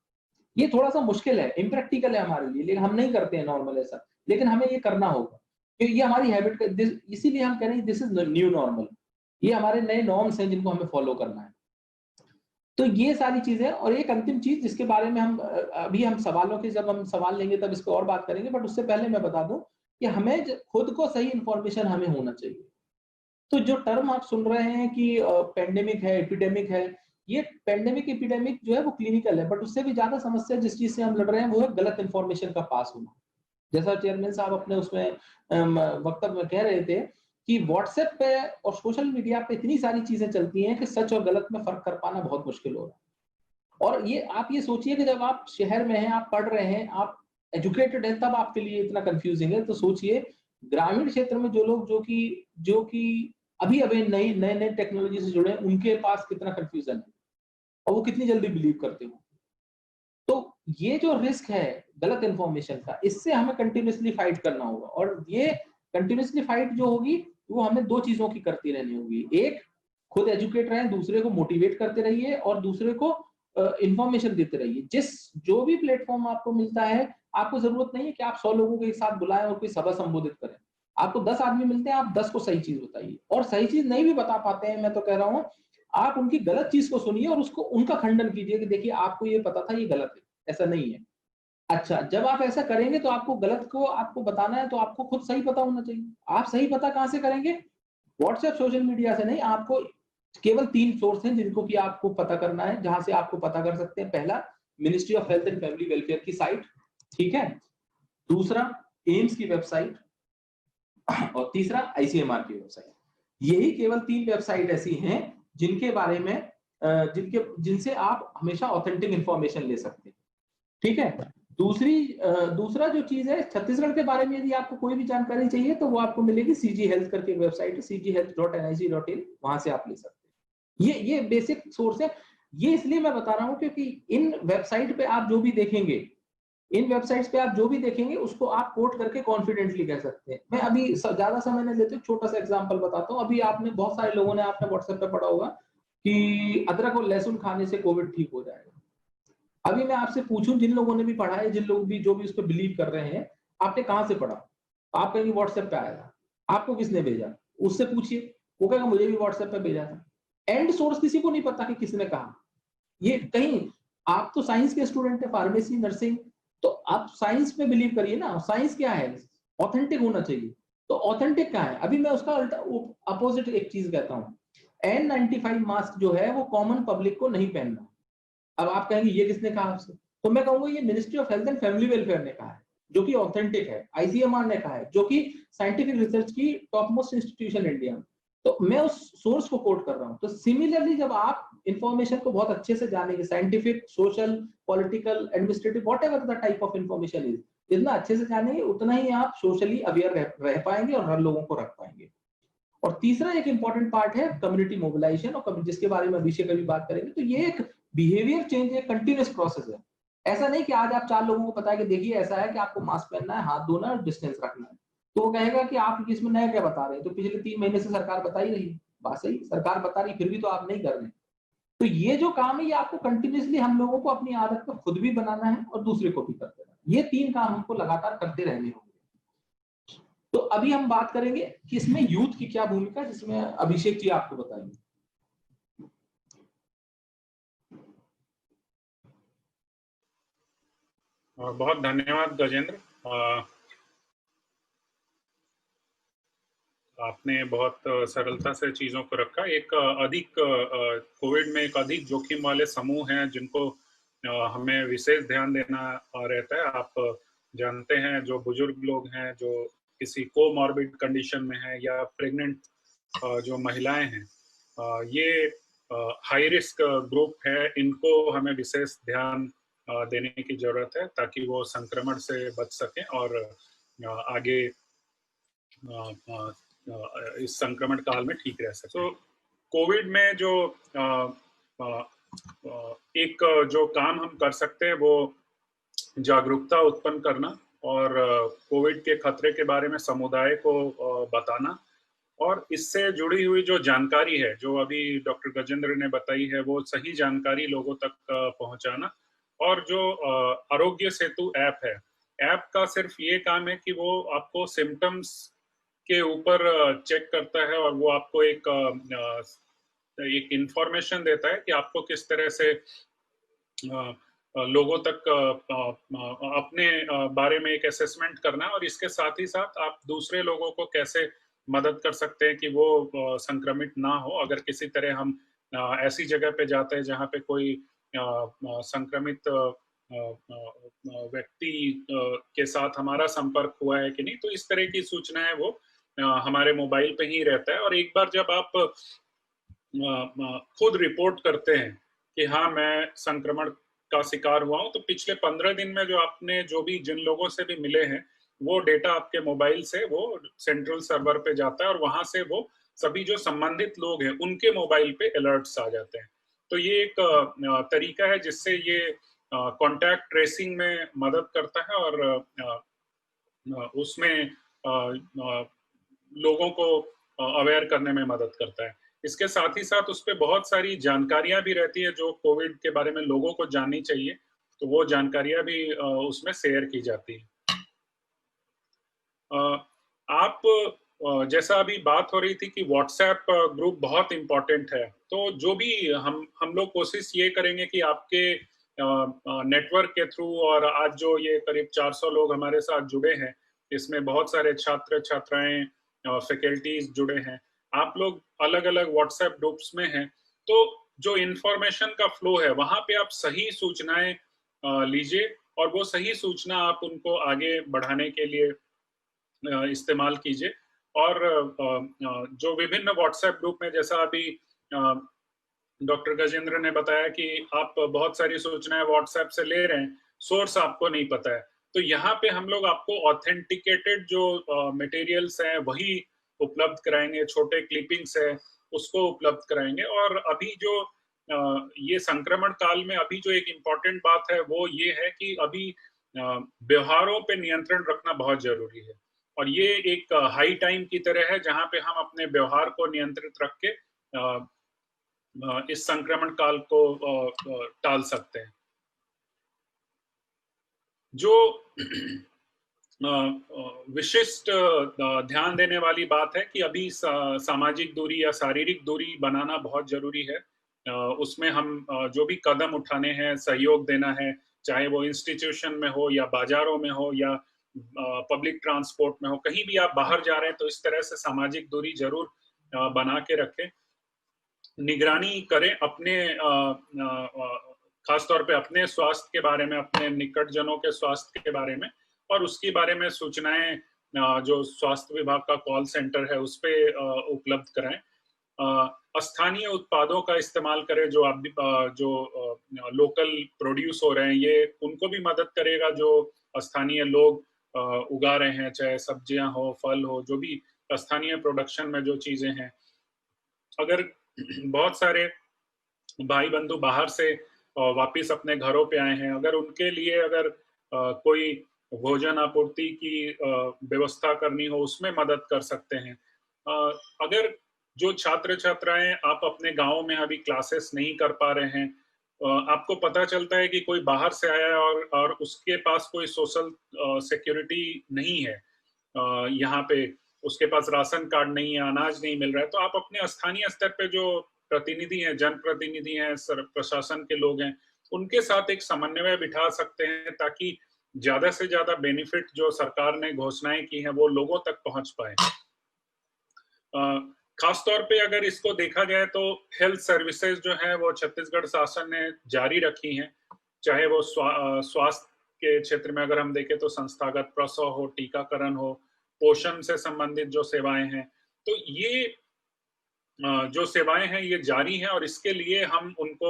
ये थोड़ा सा मुश्किल है, इम्प्रैक्टिकल है हमारे लिए, लेकिन हम नहीं करते हैं नॉर्मल ऐसा, लेकिन हमें ये करना होगा। ये हमारी हैबिट, इसीलिए हम कह रहे हैं दिस इज न्यू नॉर्मल। ये हमारे नए नॉर्म्स हैं जिनको हमें फॉलो करना है। तो ये सारी चीजें, और एक अंतिम चीज जिसके बारे में हम अभी हम सवालों के, जब हम सवाल लेंगे तब इस पर और बात करेंगे, बट उससे पहले मैं बता दूं कि हमें खुद को सही इंफॉर्मेशन हमें होना चाहिए। तो जो टर्म आप सुन रहे हैं कि पेंडेमिक है, एपिडेमिक है, ये पेंडेमिक एपिडेमिक जो है वो क्लिनिकल है, बट उससे भी ज्यादा समस्या जिस चीज से हम लड़ रहे हैं वो है गलत इंफॉर्मेशन का पास होना। जैसा चेयरमैन साहब अपने उसमें वक्तव्य में कह रहे थे कि व्हाट्सएप पे और सोशल मीडिया पे इतनी सारी चीजें चलती हैं कि सच और गलत में फर्क कर पाना बहुत मुश्किल हो रहा है। और ये आप ये सोचिए कि जब आप शहर में हैं, आप पढ़ रहे हैं, आप एजुकेटेड हैं, तब आपके लिए इतना कंफ्यूजिंग है। तो सोचिए ग्रामीण क्षेत्र में जो लोग जो कि अभी अभी नई नए नए टेक्नोलॉजी से जुड़े, उनके पास कितना कंफ्यूजन है और वो कितनी जल्दी बिलीव करते हो। तो ये जो रिस्क है गलत इंफॉर्मेशन का, इससे हमें कंटिन्यूसली फाइट करना होगा। और ये कंटिन्यूसली फाइट जो होगी वो हमें दो चीजों की करती रहनी होगी। एक, खुद एजुकेट रहें, दूसरे को मोटिवेट करते रहिए और दूसरे को इंफॉर्मेशन देते रहिए। जो भी प्लेटफॉर्म आपको मिलता है, आपको जरूरत नहीं है कि आप 100 लोगों को एक साथ बुलाएं और कोई सभा संबोधित करें। आपको 10 आदमी मिलते हैं, आप 10 को सही चीज बताइए, और सही चीज नहीं भी बता पाते हैं, मैं तो कह रहा हूं आप उनकी गलत चीज को सुनिए और उसको उनका खंडन कीजिए कि देखिए आपको ये पता था, ये गलत है, ऐसा नहीं है। अच्छा, जब आप ऐसा करेंगे तो आपको गलत को आपको बताना है तो आपको खुद सही पता होना चाहिए। आप सही पता कहां से करेंगे? व्हाट्सएप, सोशल मीडिया से नहीं। आपको केवल 3 सोर्स हैं जिनको कि आपको पता करना है, जहां से आपको पता कर सकते हैं। पहला, ministry of health and family welfare की साइट, ठीक है। दूसरा, एम्स की वेबसाइट, और तीसरा आईसीएमआर की वेबसाइट। यही केवल 3 वेबसाइट ऐसी हैं जिनके बारे में जिनसे आप हमेशा ऑथेंटिक इंफॉर्मेशन ले सकते हैं, ठीक है। दूसरा जो चीज है, छत्तीसगढ़ के बारे में यदि आपको कोई भी जानकारी चाहिए तो वो आपको मिलेगी सीजी हेल्थ करके वेबसाइट है, cghealth.nic.in, वहां से आप ले सकते हैं। ये बेसिक सोर्स है। ये इसलिए मैं बता रहा हूं क्योंकि इन वेबसाइट पे आप जो भी देखेंगे, उसको आप कोट करके कॉन्फिडेंटली कह सकते हैं। मैं अभी ज्यादा समय नहीं लेते, छोटा सा एग्जांपल बताता हूँ। अभी आपने बहुत सारे लोगों ने आपने व्हाट्सएप पे पढ़ा होगा कि अदरक और लहसुन खाने से कोविड ठीक हो जाएगा। अभी मैं आपसे पूछूं, जिन लोगों ने भी पढ़ा है, जिन लोग भी जो भी उस पर बिलीव कर रहे हैं, आपने कहां से पढ़ा? आप कहेंगे व्हाट्सएप पे आया था। आपको किसने भेजा? उससे पूछिए, वो कहेगा मुझे भी व्हाट्सएप पे भेजा था। एंड सोर्स किसी को नहीं पता कि किसने कहा। ये कहीं, आप तो साइंस के स्टूडेंट है, फार्मेसी, नर्सिंग, तो आप साइंस पे बिलीव करिए ना। साइंस क्या है? ऑथेंटिक होना चाहिए। तो ऑथेंटिक क्या है? अभी मैं उसका अपोजिट एक चीज कहता हूँ। N95 मास्क जो है वो कॉमन पब्लिक को नहीं पहनना। अब आप कहेंगे ये किसने कहा आपसे? तो मैं कहूंगा ये ministry of health and family welfare ने कहा है, जो कि ऑथेंटिक है। आईसीएमआर ने कहा है, जो कि साइंटिफिक रिसर्च की टॉप मोस्ट इंस्टीट्यूशन इंडिया में। तो मैं उस सोर्स को कोट कर रहा हूं। तो सिमिलरली जब आप इंफॉर्मेशन को बहुत अच्छे से जानेंगे, scientific, social, political, administrative, whatever the type of information is, जितना अच्छे से जानेंगे उतना ही आप सोशली अवेयर रह पाएंगे और हर लोगों को रख पाएंगे। और तीसरा एक इंपॉर्टेंट पार्ट है कम्युनिटी मोबिलाइजेशन, और जिसके बारे में अभिषेक कभी बात करेंगे। तो ये एक बिहेवियर चेंज, एक कंटिन्यूस प्रोसेस है। ऐसा नहीं कि आज आप 4 लोगों को पता है कि देखिए ऐसा है कि आपको मास्क पहनना है, हाथ धोना है, डिस्टेंस रखना है, तो वो कहेगा कि आप इसमें नया क्या बता रहे हैं? तो पिछले 3 महीने से सरकार बता ही रही है। बात सही, सरकार बता रही, फिर भी तो आप नहीं कर रहे। तो ये जो काम है, ये आपको कंटिन्यूसली हम लोगों को अपनी आदत को खुद भी बनाना है और दूसरे को भी करते रहना। ये 3 काम हमको लगातार करते रहने होंगे। तो अभी हम बात करेंगे कि इसमें यूथ की क्या भूमिका, जिसमें अभिषेक जी आपको बताएंगे। बहुत धन्यवाद गजेंद्र। आपने बहुत सरलता से चीजों को रखा। एक अधिक कोविड में एक अधिक जोखिम वाले समूह हैं जिनको हमें विशेष ध्यान देना रहता है। आप जानते हैं, जो बुजुर्ग लोग हैं, जो किसी कोमॉर्बिड कंडीशन में है, या प्रेग्नेंट जो महिलाएं हैं, ये हाई रिस्क ग्रुप है। इनको हमें विशेष ध्यान देने की जरूरत है ताकि वो संक्रमण से बच सकें और आगे इस संक्रमण काल में ठीक रह सके। तो कोविड में जो एक जो काम हम कर सकते हैं वो जागरूकता उत्पन्न करना और कोविड के खतरे के बारे में समुदाय को बताना, और इससे जुड़ी हुई जो जानकारी है जो अभी डॉक्टर गजेंद्र ने बताई है, वो सही जानकारी लोगों तक पहुंचाना। और जो आरोग्य सेतु ऐप है, ऐप का सिर्फ ये काम है कि वो आपको सिम्टम्स के ऊपर चेक करता है और वो आपको एक इंफॉर्मेशन देता है कि आपको किस तरह से लोगों तक अपने बारे में एक असेसमेंट करना है, और इसके साथ ही साथ आप दूसरे लोगों को कैसे मदद कर सकते हैं कि वो संक्रमित ना हो। अगर किसी तरह हम ऐसी जगह पे जाते हैं जहाँ पे कोई संक्रमित व्यक्ति के साथ हमारा संपर्क हुआ है कि नहीं, तो इस तरह की सूचनाएं वो हमारे मोबाइल पे ही रहता है। और एक बार जब आप खुद रिपोर्ट करते हैं कि हाँ मैं संक्रमण का शिकार हुआ हूं, तो पिछले 15 दिन में जो आपने जो भी जिन लोगों से भी मिले हैं, वो डेटा आपके मोबाइल से वो सेंट्रल सर्वर पे जाता है और वहां से वो सभी जो संबंधित लोग हैं उनके मोबाइल पे अलर्ट्स आ जाते हैं। तो ये एक तरीका है जिससे ये कॉन्टैक्ट ट्रेसिंग में मदद करता है और उसमें लोगों को अवेयर करने में मदद करता है। इसके साथ ही साथ उस पे बहुत सारी जानकारियां भी रहती है जो कोविड के बारे में लोगों को जाननी चाहिए, तो वो जानकारियां भी उसमें शेयर की जाती है। आप जैसा अभी बात हो रही थी कि व्हाट्सएप ग्रुप बहुत इंपॉर्टेंट है, तो जो भी हम लोग कोशिश ये करेंगे कि आपके नेटवर्क के थ्रू, और आज जो ये करीब 400 लोग हमारे साथ जुड़े हैं, इसमें बहुत सारे छात्र छात्राएं, फैकल्टीज जुड़े हैं, आप लोग अलग अलग व्हाट्सएप ग्रुप्स में हैं, तो जो इंफॉर्मेशन का फ्लो है वहां पे आप सही सूचनाएं लीजिए और वो सही सूचना आप उनको आगे बढ़ाने के लिए इस्तेमाल कीजिए। और जो विभिन्न व्हाट्सएप ग्रुप में, जैसा अभी डॉक्टर गजेंद्र ने बताया कि आप बहुत सारी सूचनाएं व्हाट्सएप से ले रहे हैं, सोर्स आपको नहीं पता है, तो यहाँ पे हम लोग आपको ऑथेंटिकेटेड जो मटेरियल्स हैं वही उपलब्ध कराएंगे, छोटे क्लिपिंग्स है उसको उपलब्ध कराएंगे। और अभी जो ये संक्रमण काल में अभी जो एक इम्पॉर्टेंट बात है वो ये है कि अभी व्यवहारों पे नियंत्रण रखना बहुत जरूरी है, और ये एक हाई टाइम की तरह है जहां पे हम अपने व्यवहार को नियंत्रित रख के इस संक्रमण काल को टाल सकते हैं। जो विशिष्ट ध्यान देने वाली बात है कि अभी सामाजिक दूरी या शारीरिक दूरी बनाना बहुत जरूरी है। उसमें हम जो भी कदम उठाने हैं, सहयोग देना है, चाहे वो इंस्टीट्यूशन में हो या बाजारों में हो या पब्लिक ट्रांसपोर्ट में हो, कहीं भी आप बाहर जा रहे हैं तो इस तरह से सामाजिक दूरी जरूर बना के रखें। निगरानी करें अपने खासतौर पे अपने स्वास्थ्य के बारे में, अपने निकटजनों के स्वास्थ्य के बारे में, और उसके बारे में सूचनाएं जो स्वास्थ्य विभाग का कॉल सेंटर है उस पे उपलब्ध कराएं। स्थानीय उत्पादों का इस्तेमाल करें, जो आप जो लोकल प्रोड्यूस हो रहे हैं, ये उनको भी मदद करेगा जो स्थानीय लोग उगा रहे हैं, चाहे सब्जियां हो, फल हो, जो भी स्थानीय प्रोडक्शन में जो चीजें हैं। अगर बहुत सारे भाई बंधु बाहर से वापिस अपने घरों पे आए हैं, अगर उनके लिए अगर कोई भोजन आपूर्ति की व्यवस्था करनी हो, उसमें मदद कर सकते हैं। अगर जो छात्र छात्राएं आप अपने गांव में अभी क्लासेस नहीं कर पा रहे हैं, आपको पता चलता है कि कोई बाहर से आया है और उसके पास कोई सोशल सिक्योरिटी नहीं है, यहाँ पे उसके पास राशन कार्ड नहीं है, अनाज नहीं मिल रहा है, तो आप अपने स्थानीय स्तर पे जो प्रतिनिधि हैं, जनप्रतिनिधि हैं, प्रशासन के लोग हैं, उनके साथ एक समन्वय बिठा सकते हैं ताकि ज्यादा से ज्यादा बेनिफिट जो सरकार ने घोषणाएं की हैं वो लोगों तक पहुंच पाए। खासतौर पे अगर इसको देखा जाए तो हेल्थ सर्विसेज जो है वो छत्तीसगढ़ शासन ने जारी रखी हैं, चाहे वो स्वास्थ्य के क्षेत्र में अगर हम देखें तो संस्थागत प्रसव हो, टीकाकरण हो, पोषण से संबंधित जो सेवाएं हैं, तो ये जो सेवाएं हैं ये जारी हैं और इसके लिए हम उनको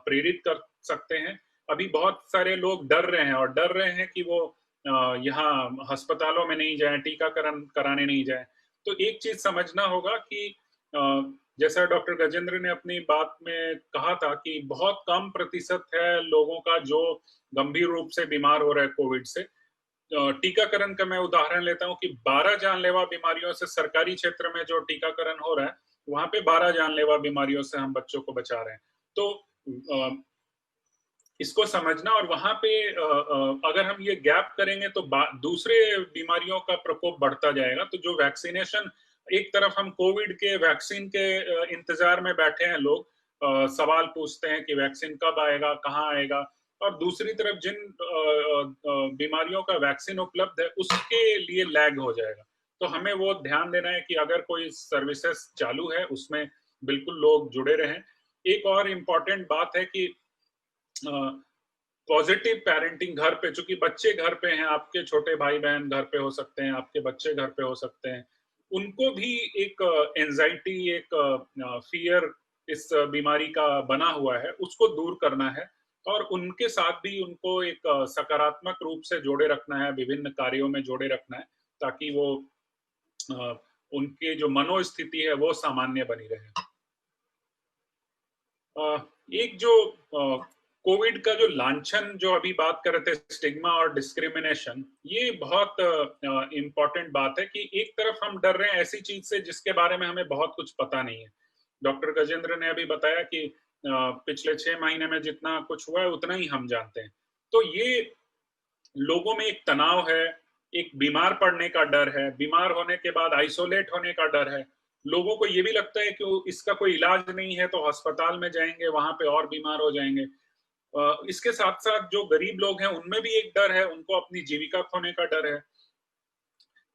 प्रेरित कर सकते हैं। अभी बहुत सारे लोग डर रहे हैं और डर रहे हैं कि वो यहाँ अस्पतालों में नहीं जाएं, टीकाकरण कराने नहीं जाएं। तो एक चीज समझना होगा कि जैसा डॉक्टर गजेंद्र ने अपनी बात में कहा था कि बहुत कम प्रतिशत है लोगों का जो गंभीर रूप से बीमार हो रहा है कोविड से। टीकाकरण का मैं उदाहरण लेता हूं कि 12 जानलेवा बीमारियों से सरकारी क्षेत्र में जो टीकाकरण हो रहा है वहां पे 12 जानलेवा बीमारियों से हम बच्चों को बचा रहे हैं। तो इसको समझना, और वहां पे अगर हम ये गैप करेंगे तो दूसरे बीमारियों का प्रकोप बढ़ता जाएगा। तो जो वैक्सीनेशन, एक तरफ हम कोविड के वैक्सीन के इंतजार में बैठे हैं, लोग सवाल पूछते हैं कि वैक्सीन कब आएगा, कहाँ आएगा, और दूसरी तरफ जिन बीमारियों का वैक्सीन उपलब्ध है उसके लिए लैग हो जाएगा। तो हमें वो ध्यान देना है कि अगर कोई सर्विसेज चालू है उसमें बिल्कुल लोग जुड़े रहें। एक और इम्पॉर्टेंट बात है कि पॉजिटिव पेरेंटिंग घर पे, चूंकि बच्चे घर पे हैं, आपके छोटे भाई बहन घर पे हो सकते हैं, आपके बच्चे घर पे हो सकते हैं, उनको भी एक एंजाइटी, एक फियर इस बीमारी का बना हुआ है, उसको दूर करना है और उनके साथ भी उनको एक सकारात्मक रूप से जोड़े रखना है, विभिन्न कार्यों में जोड़े रखना है ताकि वो उनकी जो मनोस्थिति है वो सामान्य बनी रहे। एक जो कोविड का जो लांछन जो अभी बात कर रहे थे, स्टिग्मा और डिस्क्रिमिनेशन, ये बहुत इम्पोर्टेंट बात है कि एक तरफ हम डर रहे हैं ऐसी चीज से जिसके बारे में हमें बहुत कुछ पता नहीं है। डॉक्टर गजेंद्र ने अभी बताया कि पिछले 6 महीने में जितना कुछ हुआ है उतना ही हम जानते हैं। तो ये लोगों में एक तनाव है, एक बीमार पड़ने का डर है, बीमार होने के बाद आइसोलेट होने का डर है। लोगों को ये भी लगता है कि इसका कोई इलाज नहीं है तो अस्पताल में जाएंगे, वहां पे और बीमार हो जाएंगे। इसके साथ साथ जो गरीब लोग हैं उनमें भी एक डर है, उनको अपनी जीविका खोने का डर है।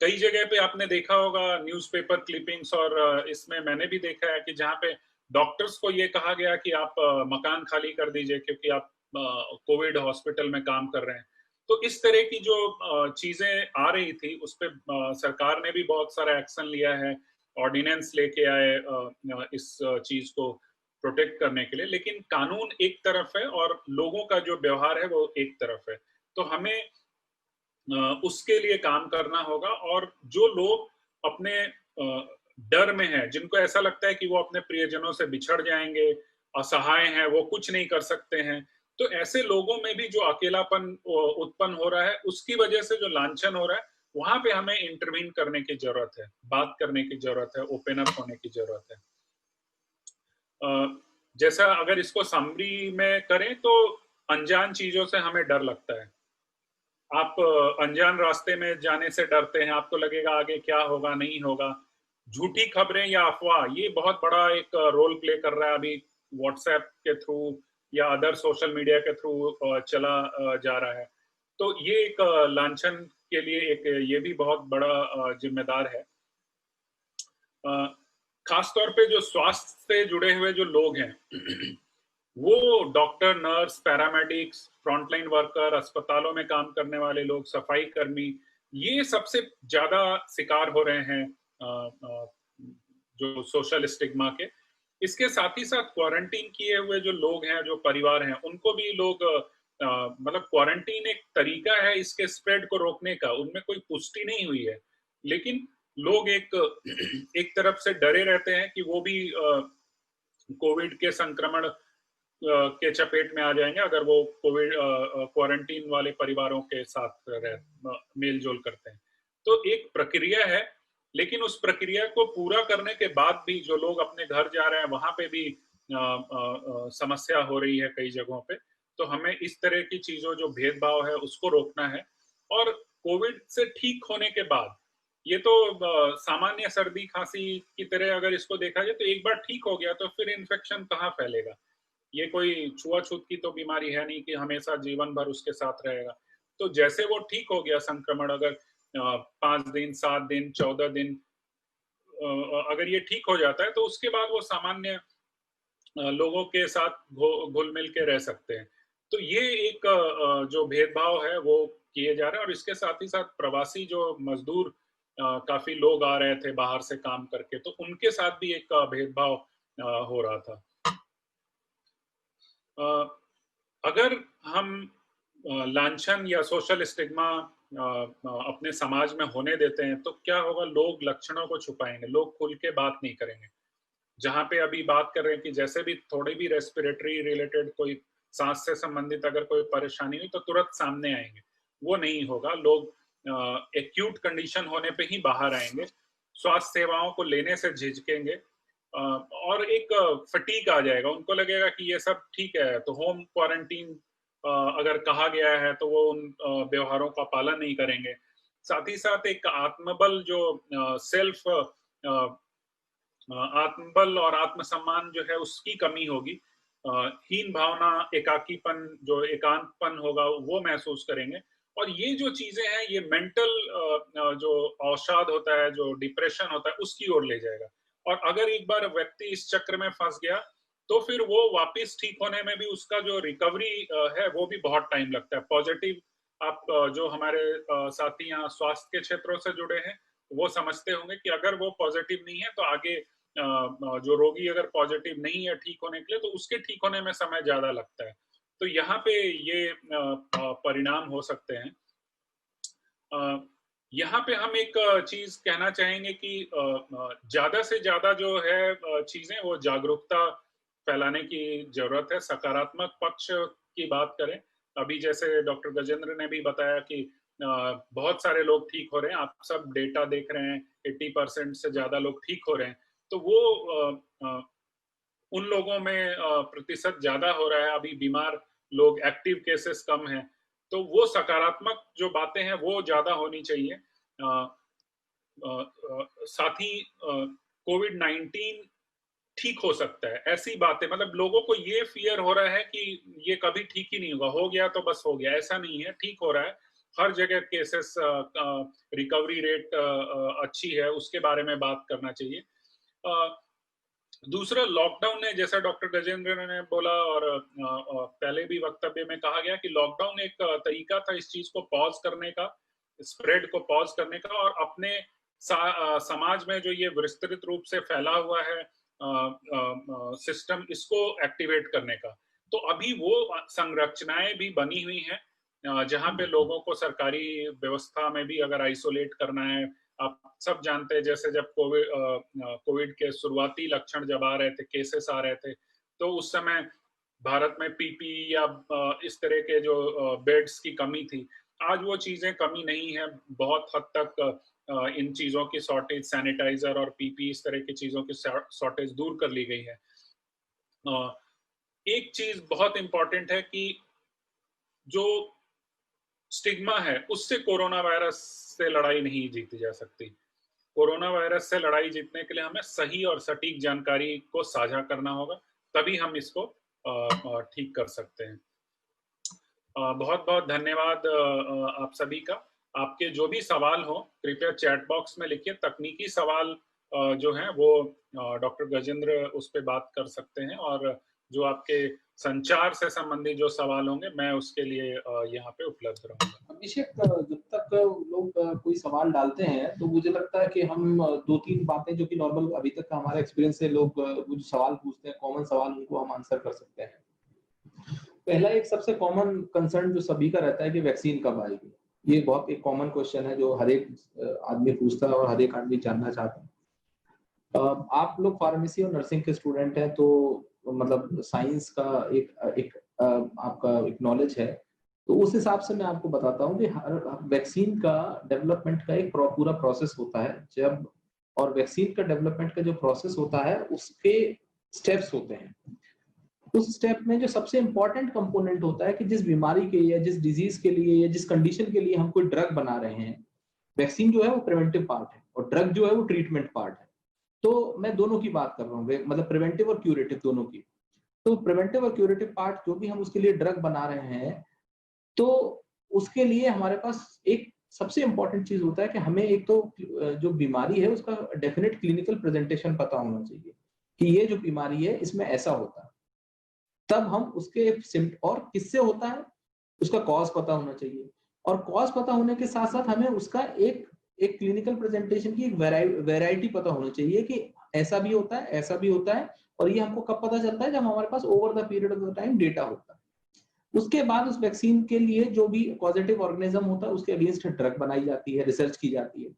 कई जगह पे आपने देखा होगा न्यूज़पेपर क्लिपिंग्स, और इसमें मैंने भी देखा है कि जहाँ पे डॉक्टर्स को ये कहा गया कि आप मकान खाली कर दीजिए क्योंकि आप कोविड हॉस्पिटल में काम कर रहे हैं। तो इस तरह की जो चीजें आ रही थी उस पे सरकार ने भी बहुत सारा एक्शन लिया है, ऑर्डिनेंस लेके आए इस चीज को प्रोटेक्ट करने के लिए। लेकिन कानून एक तरफ है और लोगों का जो व्यवहार है वो एक तरफ है। तो हमें उसके लिए काम करना होगा। और जो लोग अपने डर में है, जिनको ऐसा लगता है कि वो अपने प्रियजनों से बिछड़ जाएंगे, असहाय हैं, वो कुछ नहीं कर सकते हैं, तो ऐसे लोगों में भी जो अकेलापन उत्पन्न हो रहा है, उसकी वजह से जो लांछन हो रहा है, वहां पे हमें इंटरवीन करने की जरूरत है, बात करने की जरूरत है, ओपन अप होने की जरूरत है। जैसा अगर इसको समरी में करें तो अनजान चीजों से हमें डर लगता है। आप अनजान रास्ते में जाने से डरते हैं, आपको लगेगा आगे क्या होगा नहीं होगा। झूठी खबरें या अफवाह, ये बहुत बड़ा एक रोल प्ले कर रहा है अभी व्हाट्सएप के थ्रू या अदर सोशल मीडिया के थ्रू चला जा रहा है। तो ये एक लांछन के लिए एक ये भी बहुत बड़ा जिम्मेदार है। खासतौर पे जो स्वास्थ्य से जुड़े हुए जो लोग हैं वो doctor, nurse, paramedics, frontline worker, अस्पतालों में काम करने वाले लोग, सफाई कर्मी, ये सबसे ज्यादा शिकार हो रहे हैं जो सोशल स्टिग्मा के। इसके साथ ही साथ क्वारंटीन किए हुए जो लोग हैं, जो परिवार हैं, उनको भी लोग मतलब क्वारंटीन एक तरीका है इसके स्प्रेड को रोकने का, उनमें कोई पुष्टि नहीं हुई है, लेकिन लोग एक तरफ से डरे रहते हैं कि वो भी कोविड के संक्रमण के चपेट में आ जाएंगे अगर वो कोविड क्वारंटीन वाले परिवारों के साथ मेल जोल करते हैं। तो एक प्रक्रिया है, लेकिन उस प्रक्रिया को पूरा करने के बाद भी जो लोग अपने घर जा रहे हैं वहां पे भी समस्या हो रही है कई जगहों पे। तो हमें इस तरह की चीजों जो भेदभाव है उसको रोकना है। और कोविड से ठीक होने के बाद, ये तो सामान्य सर्दी खांसी की तरह अगर इसको देखा जाए तो एक बार ठीक हो गया तो फिर इन्फेक्शन कहाँ फैलेगा। ये कोई छुआछूत की तो बीमारी है नहीं कि हमेशा जीवन भर उसके साथ रहेगा। तो जैसे वो ठीक हो गया संक्रमण, अगर 5 दिन, 7 दिन, 14 दिन अगर ये ठीक हो जाता है तो उसके बाद वो सामान्य लोगों के साथ घुल मिल के रह सकते हैं। तो ये एक जो भेदभाव है वो किए जा रहे हैं। और इसके साथ ही साथ प्रवासी जो मजदूर काफी लोग आ रहे थे बाहर से काम करके, तो उनके साथ भी एक भेदभाव हो रहा था। अगर हम लांछन या सोशल स्टिग्मा अपने समाज में होने देते हैं तो क्या होगा, लोग लक्षणों को छुपाएंगे, लोग खुल के बात नहीं करेंगे। जहां पे अभी बात कर रहे हैं कि जैसे भी थोड़ी भी रेस्पिरेटरी रिलेटेड कोई सांस से संबंधित अगर कोई परेशानी हुई तो तुरंत सामने आएंगे, वो नहीं होगा। लोग एक्यूट कंडीशन होने पे ही बाहर आएंगे, स्वास्थ्य सेवाओं को लेने से झिझकेंगे और एक फटीक आ जाएगा, उनको लगेगा कि ये सब ठीक है। तो होम क्वारंटीन अगर कहा गया है तो वो उन व्यवहारों का पालन नहीं करेंगे। साथ ही साथ एक आत्मबल जो सेल्फ आत्मबल और आत्मसम्मान जो है उसकी कमी होगी। हीन भावना, एकाकीपन, जो एकांतपन होगा वो महसूस करेंगे। और ये जो चीजें हैं ये मेंटल जो अवसाद होता है, जो डिप्रेशन होता है, उसकी ओर ले जाएगा। और अगर एक बार व्यक्ति इस चक्र में फंस गया तो फिर वो वापस ठीक होने में भी उसका जो रिकवरी है वो भी बहुत टाइम लगता है। पॉजिटिव आप जो हमारे साथी यहाँ स्वास्थ्य के क्षेत्रों से जुड़े हैं वो समझते होंगे कि अगर वो पॉजिटिव नहीं है तो आगे जो रोगी अगर पॉजिटिव नहीं है ठीक होने के लिए तो उसके ठीक होने में समय ज्यादा लगता है। तो यहाँ पे ये परिणाम हो सकते हैं। यहाँ पे हम एक चीज कहना चाहेंगे कि ज्यादा से ज्यादा जो है चीजें वो जागरूकता फैलाने की जरूरत है। सकारात्मक पक्ष की बात करें, अभी जैसे डॉक्टर गजेंद्र ने भी बताया कि बहुत सारे लोग ठीक हो रहे हैं, आप सब डेटा देख रहे हैं, 80% से ज्यादा लोग ठीक हो रहे हैं, तो वो उन लोगों में प्रतिशत ज्यादा हो रहा है, अभी बीमार लोग, एक्टिव केसेस कम हैं, तो वो सकारात्मक जो बातें हैं वो ज्यादा होनी चाहिए। साथ ही कोविड-19 ठीक हो सकता है, ऐसी बातें, मतलब लोगों को ये फियर हो रहा है कि ये कभी ठीक ही नहीं होगा, हो गया तो बस हो गया, ऐसा नहीं है, ठीक हो रहा है। हर जगह केसेस, रिकवरी रेट अच्छी है, उसके बारे में बात करना चाहिए। दूसरा, लॉकडाउन ने, जैसा डॉक्टर गजेंद्र ने बोला और पहले भी वक्तव्य में कहा गया कि लॉकडाउन एक तरीका था इस चीज को पॉज करने का, स्प्रेड को पॉज करने का, और अपने समाज में जो ये विस्तृत रूप से फैला हुआ है सिस्टम, इसको एक्टिवेट करने का। तो अभी वो संरचनाएं भी बनी हुई हैं जहां पे लोगों को सरकारी व्यवस्था में भी अगर आइसोलेट करना है। आप सब जानते हैं, जैसे जब कोविड के शुरुआती लक्षण जब आ रहे थे, केसेस आ रहे थे, तो उस समय भारत में पीपी या इस तरह के जो बेड्स की कमी थी। आज वो चीजें कमी नहीं है, बहुत हद तक इन चीजों की शॉर्टेज, सैनिटाइजर और पीपी, इस तरह की चीजों की शॉर्टेज दूर कर ली गई है। एक चीज बहुत इंपॉर्टेंट है कि जो स्टिग्मा है, उससे कोरोना वायरस से लड़ाई नहीं जीती जा सकती। कोरोना वायरस से लड़ाई जीतने के लिए हमें सही और सटीक जानकारी को साझा करना होगा, तभी हम इसको ठीक कर सकते हैं। बहुत बहुत धन्यवाद आप सभी का। आपके जो भी सवाल हो कृपया चैट बॉक्स में लिखिए। तकनीकी सवाल जो हैं वो डॉक्टर गजेंद्र उस पर बात कर सकते हैं, और जो आपके संचार से संबंधित जो सवाल होंगे मैं उसके लिए यहाँ पे उपलब्ध रहूंगा। अभिषेक, जब तक लोग कोई सवाल डालते हैं तो मुझे लगता है कि हम 2-3 बातें जो कि नॉर्मल अभी तक का हमारा एक्सपीरियंस है, लोग वो जो सवाल पूछते हैं, कॉमन सवाल, उनको हम आंसर कर सकते हैं। पहला एक सबसे कॉमन कंसर्न जो सभी का रहता है कि वैक्सीन कब आएगी। ये बहुत एक कॉमन क्वेश्चन है जो हर एक आदमी पूछता है और हर एक आदमी जानना चाहता है। आप लोग फार्मेसी और नर्सिंग के स्टूडेंट हैं, तो मतलब साइंस का एक आपका एक नॉलेज है, तो उस हिसाब से मैं आपको बताता हूँ कि हर वैक्सीन का डेवलपमेंट का एक पूरा प्रोसेस होता है। जब और वैक्सीन का डेवलपमेंट का जो प्रोसेस होता है उसके स्टेप्स होते हैं। उस स्टेप में जो सबसे इंपॉर्टेंट कंपोनेंट होता है कि जिस बीमारी के या जिस डिजीज के लिए या जिस कंडीशन के लिए हम कोई ड्रग बना रहे हैं, वैक्सीन जो है वो प्रिवेंटिव पार्ट है और ड्रग जो है वो ट्रीटमेंट पार्ट है। तो मैं दोनों की बात कर रहा हूँ, मतलब प्रिवेंटिव और क्यूरेटिव दोनों की। तो प्रिवेंटिव और क्यूरेटिव पार्ट जो भी हम उसके लिए ड्रग बना रहे हैं, तो उसके लिए हमारे पास एक सबसे इंपॉर्टेंट चीज होता है कि हमें एक तो जो बीमारी है उसका डेफिनेट क्लिनिकल प्रेजेंटेशन पता होना चाहिए कि ये जो बीमारी है इसमें ऐसा होता है। तब हम उसके और किससे होता है उसका कॉज पता होना चाहिए, और कॉज पता होने के साथ साथ हमें उसका एक क्लिनिकल प्रेजेंटेशन की एक वैरायटी पता होनी चाहिए कि ऐसा भी होता है, ऐसा भी होता है। और ये हमको कब पता चलता है? जब हमारे पास over the period of the time data होता है। उसके बाद उस वैक्सीन के लिए जो भी पॉजिटिव ऑर्गेनिज्म होता है उसके अगेंस्ट ड्रग बनाई जाती है, रिसर्च की जाती है।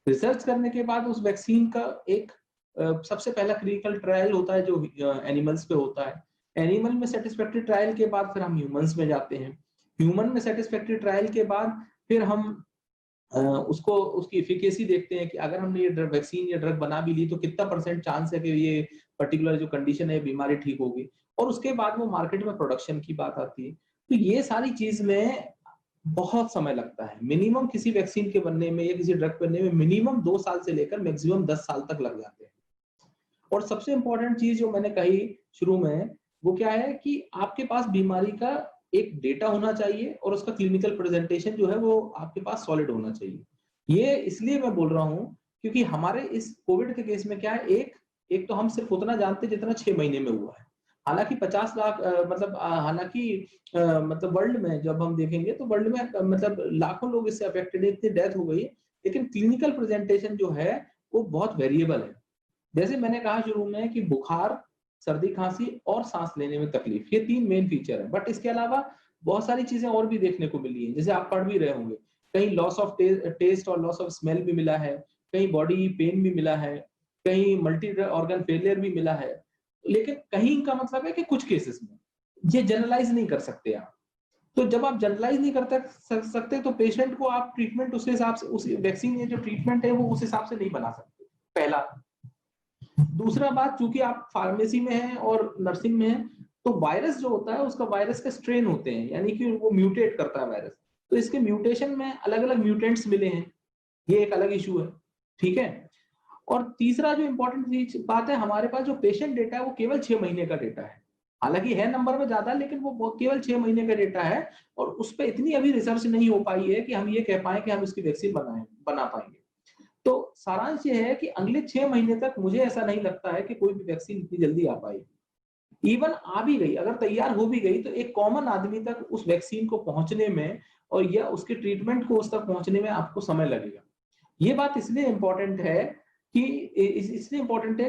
रिसर्च करने के बाद उस वैक्सीन का एक सबसे पहला क्लिनिकल ट्रायल होता है जो एनिमल्स पे होता है। एनिमल में सेटिस्फैक्टरी ट्रायल के बाद फिर हम ह्यूमंस में जाते हैं। ह्यूमन में सेटिस्फैक्टरी ट्रायल के बाद फिर हम उसकी एफिकेसी देखते हैं कि अगर हमने ये वैक्सीन या ड्रग बना भी ली तो कितना % चांस है कि ये पर्टिकुलर जो कंडीशन है बीमारी ठीक होगी। और उसके बाद वो मार्केट में प्रोडक्शन की बात आती है। तो ये सारी चीज में बहुत समय लगता है। मिनिमम किसी वैक्सीन के बनने में या किसी ड्रग बनने में मिनिमम 2 साल से लेकर मैक्सिमम 10 साल तक लग जाते हैं। और सबसे इंपॉर्टेंट चीज जो मैंने कही शुरू में वो क्या है कि आपके पास बीमारी का एक डेटा होना चाहिए और उसका क्लिनिकल प्रेजेंटेशन जो है वो आपके पास सॉलिड होना चाहिए। ये इसलिए मैं बोल रहा हूँ क्योंकि हमारे इस कोविड के केस में क्या है, एक तो हम सिर्फ उतना जानते जितना 6 महीने में हुआ है। हालांकि 50 लाख मतलब वर्ल्ड में जब हम देखेंगे तो वर्ल्ड में मतलब लाखों लोग इससे अफेक्टेड, इतनी डेथ हो गई। लेकिन क्लिनिकल प्रेजेंटेशन जो है वो बहुत वेरिएबल है। जैसे मैंने कहा शुरू में कि बुखार, सर्दी खांसी और सांस लेने में तकलीफ, ये 3 मेन फीचर है। बट इसके अलावा बहुत सारी चीजें और भी देखने को मिली है। जैसे आप पढ़ भी रहे होंगे कहीं लॉस ऑफ टेस्ट और लॉस ऑफ स्मेल भी मिला है, कहीं बॉडी पेन भी मिला है, कहीं मल्टी ऑर्गन फेलियर भी मिला है। लेकिन कहीं का मतलब है कि कुछ केसेस में ये जनरलाइज नहीं कर सकते आप। तो जब आप जनरलाइज नहीं कर सकते तो पेशेंट को आप ट्रीटमेंट उस हिसाब से, उस वैक्सीन या जो ट्रीटमेंट है वो उस हिसाब से नहीं बना सकते, पहला। दूसरा बात, चूंकि आप फार्मेसी में हैं और नर्सिंग में हैं, तो वायरस जो होता है उसका वायरस के स्ट्रेन होते हैं, यानी कि वो म्यूटेट करता है वायरस। तो इसके म्यूटेशन में अलग अलग म्यूटेंट्स मिले हैं, ये एक अलग इशू है, ठीक है। और तीसरा जो इंपॉर्टेंट बात है, हमारे पास जो पेशेंट डेटा है वो केवल 6 महीने का डेटा है। हालांकि है नंबर में ज्यादा, लेकिन वो केवल 6 महीने का डेटा है, और उस पर इतनी अभी रिसर्च नहीं हो पाई है कि हम ये कह पाए कि हम इसकी वैक्सीन बना पाएंगे। तो सारांश ये है कि अगले 6 महीने तक मुझे ऐसा नहीं लगता है कि कोई भी वैक्सीन इतनी जल्दी आ पाएगी। इवन आ भी गई, अगर तैयार हो भी गई, तो एक कॉमन आदमी तक उस वैक्सीन को पहुंचने में और या उसके ट्रीटमेंट को उस तक पहुंचने में आपको समय लगेगा। ये बात इसलिए इंपॉर्टेंट है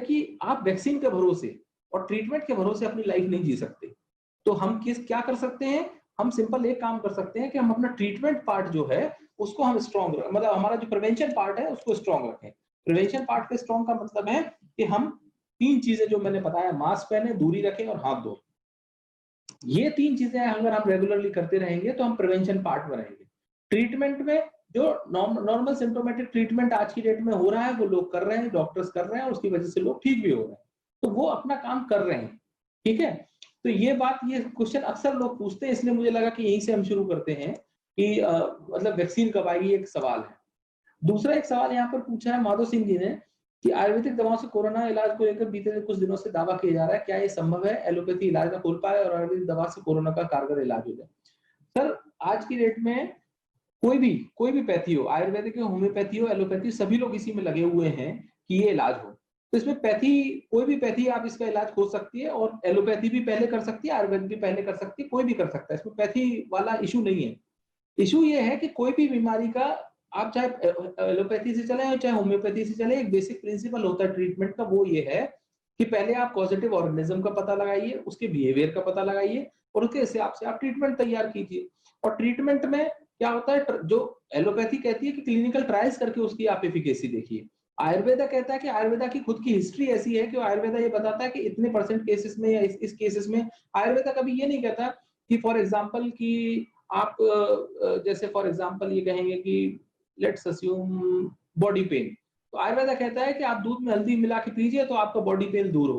कि आप वैक्सीन के भरोसे और ट्रीटमेंट के भरोसे अपनी लाइफ नहीं जी सकते। तो हम क्या कर सकते हैं, हम सिंपल एक काम कर सकते हैं कि हम अपना ट्रीटमेंट पार्ट जो है उसको हम स्ट्रॉन्ग, मतलब हमारा जो प्रिवेंशन पार्ट है उसको स्ट्रॉन्ग रखें। प्रिवेंशन पार्ट के स्ट्रॉन्ग का मतलब है कि हम 3 चीजें जो मैंने बताया, मास्क पहने, दूरी रखें और हाथ धोएं। ये 3 चीजें अगर हम रेगुलरली करते रहेंगे तो हम प्रिवेंशन पार्ट में रहेंगे। ट्रीटमेंट में जो नॉर्मल सिम्टोमेटिक ट्रीटमेंट आज की डेट में हो रहा है वो लोग कर रहे हैं, डॉक्टर्स कर रहे हैं, और उसकी वजह से लोग ठीक भी हो रहे हैं, तो वो अपना काम कर रहे हैं, ठीक है। तो ये क्वेश्चन अक्सर लोग पूछते हैं, इसलिए मुझे लगा कि यहीं से हम शुरू करते हैं कि मतलब वैक्सीन कब आएगी, एक सवाल है। दूसरा एक सवाल यहाँ पर पूछा है माधव सिंह जी ने कि आयुर्वेदिक दवाओं से कोरोना इलाज को लेकर बीते कुछ दिनों से दावा किया जा रहा है, क्या ये संभव है एलोपैथी इलाज ना खोल पाए और आयुर्वेदिक दवा से कोरोना का कारगर इलाज हो जाए? सर, आज की डेट में कोई भी पैथी हो, आयुर्वेदिक हो, होम्योपैथी हो, एलोपैथी, सभी लोग इसी में लगे हुए हैं कि ये इलाज हो। तो इसमें कोई भी पैथी आप इसका इलाज खोज सकती है, और एलोपैथी भी पहले कर सकती है, आयुर्वेद भी पहले कर सकती है, कोई भी कर सकता है, इसमें पैथी वाला इशू नहीं है। इशू ये है कि कोई भी बीमारी का आप चाहे एलोपैथी से चले चाहे होम्योपैथी से चले, एक बेसिक प्रिंसिपल होता है ट्रीटमेंट का, वो ये है कि पहले आप पॉजिटिव ऑर्गेनिज्म का पता लगाइए, उसके बिहेवियर का पता लगाइए, और उसके हिसाब से आप ट्रीटमेंट तैयार कीजिए। और ट्रीटमेंट में क्या होता है, जो एलोपैथी कहती है कि क्लिनिकल ट्रायल्स करके उसकी आप एफिकेसी देखिए। आयुर्वेदा कहता है कि आयुर्वेदा की खुद की हिस्ट्री ऐसी है कि आयुर्वेदा ये बताता है कि इतने % केसेस में या इस केसेस में, आयुर्वेदा कभी ये नहीं कहता कि फॉर एग्जांपल कि आप जैसे फॉर एग्जांपल ये कहेंगे कि लेट्स अस्यूम बॉडी पेन, तो आयुर्वेदा कहता है कि आप दूध में हल्दी मिला के पीजिए तो आपका बॉडी पेन दूर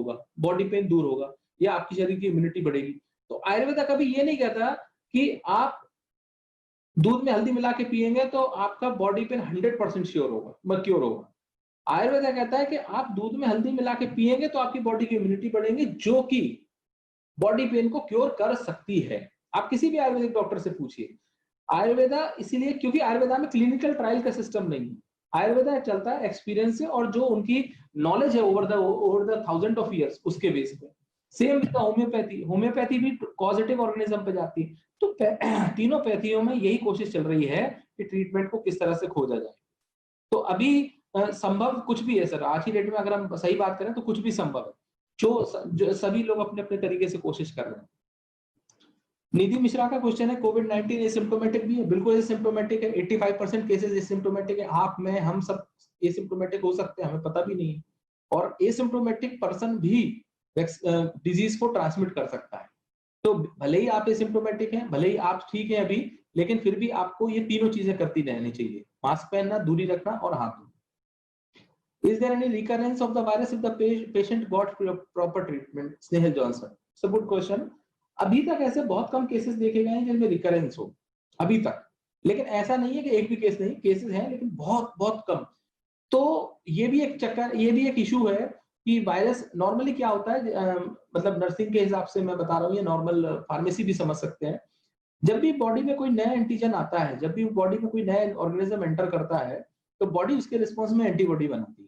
होगा, या आपकी शरीर की इम्यूनिटी बढ़ेगी। तो आयुर्वेदा कभी ये नहीं कहता कि आप दूध में हल्दी मिला के पिएंगे तो आपका बॉडी पेन 100% क्योर होगा। आयुर्वेदा कहता है कि आप दूध में हल्दी मिला के पिएंगे तो आपकी बॉडी की इम्यूनिटी बढ़ेगी, जो कि बॉडी पेन को क्योर कर सकती है। आप किसी भी आयुर्वेदिक डॉक्टर से पूछिए। आयुर्वेदा इसीलिए, क्योंकि आयुर्वेदा में क्लिनिकल ट्रायल का सिस्टम नहीं है, आयुर्वेदा चलता है एक्सपीरियंस से, और जो उनकी नॉलेज है ओवर द 1000 ऑफ ईयर्स, उसके बेस पे। सेम विद होम्योपैथी भी पॉजिटिव ऑर्गेनिज्म पे जाती है। तो तीनों पैथियों में यही कोशिश चल रही है कि ट्रीटमेंट को किस तरह से खोजा जाए। तो अभी संभव कुछ भी है सर, आज की डेट में अगर हम सही बात करें तो कुछ भी संभव है, जो सभी लोग अपने अपने तरीके से कोशिश कर रहे हैं। निधि मिश्रा का क्वेश्चन है, कोविड-19 एसिम्प्टोमेटिक भी है? बिल्कुल एसिम्प्टोमेटिक है, 85% केसेस एसिम्प्टोमेटिक है। आप में हम सब एसिम्प्टोमेटिक हो सकते हैं, हमें पता भी नहीं है। और एसिम्प्टोमेटिक पर्सन भी डिजीज को ट्रांसमिट कर सकता है। तो भले ही आप एसिम्प्टोमेटिक हैं, भले ही आप ठीक हैं अभी, लेकिन फिर भी आपको ये तीनों चीजें करती रहनी चाहिए, मास्क पहनना, दूरी रखना और हाथ धोना। Is there any recurrence of the virus if the patient got proper treatment? Snehal Johnson, it's a good question. अभी तक ऐसे बहुत कम केसेस देखे गए हैं जिनमें रिकरेंस हो अभी तक, लेकिन ऐसा नहीं है कि एक भी केस नहीं, केसेस हैं लेकिन बहुत बहुत कम। तो ये भी एक चक्कर, ये भी एक इशू है कि वायरस नॉर्मली क्या होता है, मतलब नर्सिंग के हिसाब से मैं बता रहा हूँ, ये नॉर्मल फार्मेसी भी समझ सकते हैं। जब भी बॉडी में कोई नया एंटीजन आता है, जब भी बॉडी में कोई नया ऑर्गेनिज्म एंटर करता है, तो बॉडी उसके रिस्पॉन्स में एंटीबॉडी बनाती है।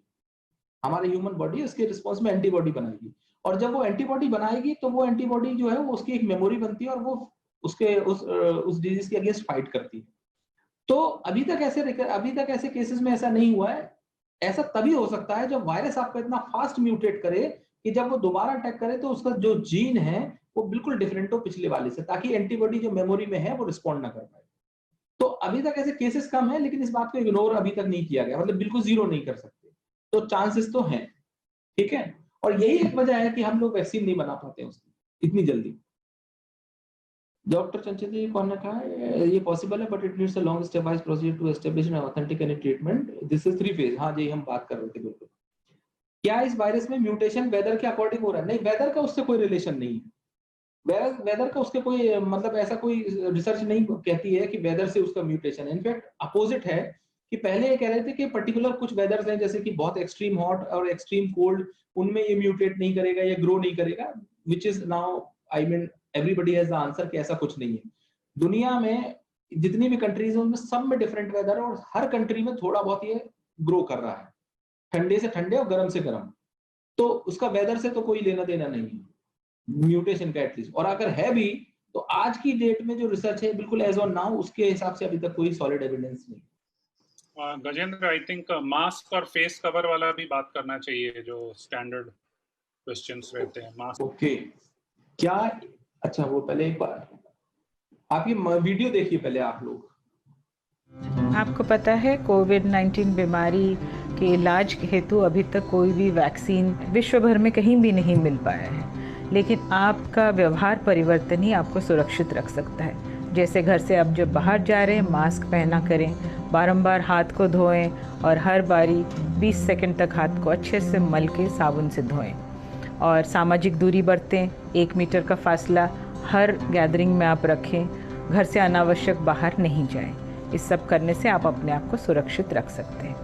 हमारे ह्यूमन बॉडी उसके रिस्पॉन्स में एंटीबॉडी बनाएगी, और जब वो एंटीबॉडी बनाएगी तो वो एंटीबॉडी जो है वो उसकी एक मेमोरी बनती है, और वो उसके उस डिजीज के अगेंस्ट फाइट करती है। तो अभी तक ऐसे केसेस में ऐसा नहीं हुआ है। ऐसा तभी हो सकता है जब वायरस आपका इतना फास्ट म्यूटेट करे कि जब वो दोबारा अटैक करे तो उसका जो जीन है वो बिल्कुल डिफरेंट हो पिछले वाले से, ताकि एंटीबॉडी जो मेमोरी में है वो रिस्पॉन्ड ना कर पाए। तो अभी तक ऐसे केसेस कम है, लेकिन इस बात को इग्नोर अभी तक नहीं किया गया, मतलब बिल्कुल जीरो नहीं कर सकते, तो चांसेस तो हैं, ठीक है। और यही एक वजह है कि हम लोग वैक्सीन नहीं बना पाते हैं उसकी इतनी जल्दी। डॉक्टर चंचल जी कौन ने कहा ये पॉसिबल है, but it needs a long step wise procedure to establish an authentic any treatment, this is 3 phase. हाँ जी, हम बात कर रहे थे बिल्कुल। क्या इस वायरस में म्यूटेशन वेदर के अकॉर्डिंग हो रहा है? नहीं, वेदर का उससे कोई रिलेशन नहीं है। वेदर का उसके कोई मतलब ऐसा कोई रिसर्च नहीं कहती है कि वेदर से उसका म्यूटेशन है। इनफैक्ट अपोजिट है कि पहले ये कह रहे थे कि पर्टिकुलर कुछ वेदर्स हैं जैसे कि बहुत एक्सट्रीम हॉट और एक्सट्रीम कोल्ड, उनमें ये म्यूटेट नहीं करेगा या ग्रो नहीं करेगा, which is now I mean everybody has the answer कि ऐसा कुछ नहीं है। दुनिया में जितनी भी कंट्रीज है उनमें सब में डिफरेंट वेदर है और हर कंट्री में थोड़ा बहुत ये ग्रो कर रहा है, ठंडे से ठंडे और गर्म से गर्म, तो उसका वेदर से तो कोई लेना देना नहीं है म्यूटेशन का एटलीस्ट। और अगर है भी तो आज की डेट में जो रिसर्च है बिल्कुल एज ऑन नाउ उसके हिसाब से अभी तक कोई सॉलिड एविडेंस नहीं। गजेंद्र, आई थिंक मास्क और फेस कवर वाला भी बात करना चाहिए, जो स्टैंडर्ड क्वेश्चंस रहते हैं मास्क। ओके, क्या अच्छा वो पहले एक बार आप ये वीडियो देखिए पहले आप लोग। आपको पता है कोविड-19 बीमारी के इलाज हेतु अभी तक कोई भी वैक्सीन विश्व भर में कहीं भी नहीं मिल पाया है, लेकिन आपका व्यवहार परिवर्तन ही आपको सुरक्षित रख सकता है। जैसे घर से अब जब बाहर जा रहे हैं मास्क पहना करें, बारंबार हाथ को धोएं और हर बारी 20 सेकंड तक हाथ को अच्छे से मल के साबुन से धोएं और सामाजिक दूरी बरतें, 1 मीटर का फासला हर गैदरिंग में आप रखें, घर से अनावश्यक बाहर नहीं जाएं। इस सब करने से आप अपने आप को सुरक्षित रख सकते हैं।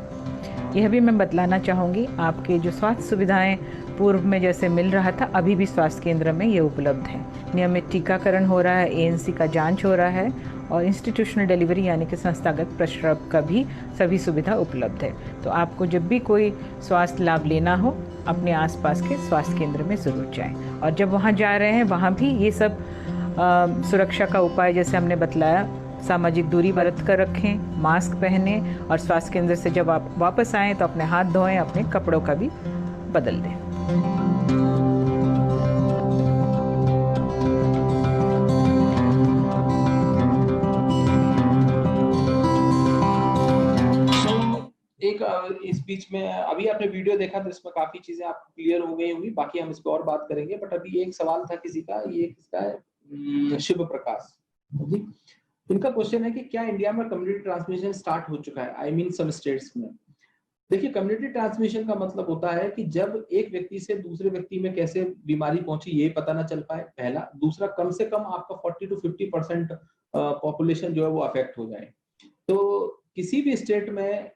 यह भी मैं बतलाना चाहूँगी, आपके जो स्वास्थ्य सुविधाएं पूर्व में जैसे मिल रहा था अभी भी स्वास्थ्य केंद्र में ये उपलब्ध है। नियमित टीकाकरण हो रहा है, ANC का जांच हो रहा है और इंस्टीट्यूशनल डिलीवरी यानी कि संस्थागत प्रसव का भी सभी सुविधा उपलब्ध है। तो आपको जब भी कोई स्वास्थ्य लाभ लेना हो अपने आसपास के स्वास्थ्य केंद्र में ज़रूर जाएं। और जब वहाँ जा रहे हैं वहाँ भी ये सब सुरक्षा का उपाय जैसे हमने बतलाया, सामाजिक दूरी बरत कर रखें, मास्क पहने और स्वास्थ्य केंद्र से जब आप वापस आएँ तो अपने हाथ धोएं, अपने कपड़ों का भी बदल दें। इस बीच में अभी आपने वीडियो देखा तो इसमें काफी चीजें आपको क्लियर हो गई होंगी, बाकी हम इस पर और बात करेंगे। बट अभी एक सवाल था किसी का, ये किसका है, शिव प्रकाश जी, इनका क्वेश्चन है कि क्या इंडिया में कम्युनिटी ट्रांसमिशन स्टार्ट हो चुका है, आई मीन सम स्टेट्स में। देखिए, कम्युनिटी ट्रांसमिशन का मतलब होता है कि जब एक व्यक्ति से दूसरे व्यक्ति में कैसे बीमारी पहुंची ये पता ना चल पाए, पहला। दूसरा, कम से कम आपका 40 to 50% पॉपुलेशन जो है वो अफेक्ट हो जाए। तो किसी भी स्टेट में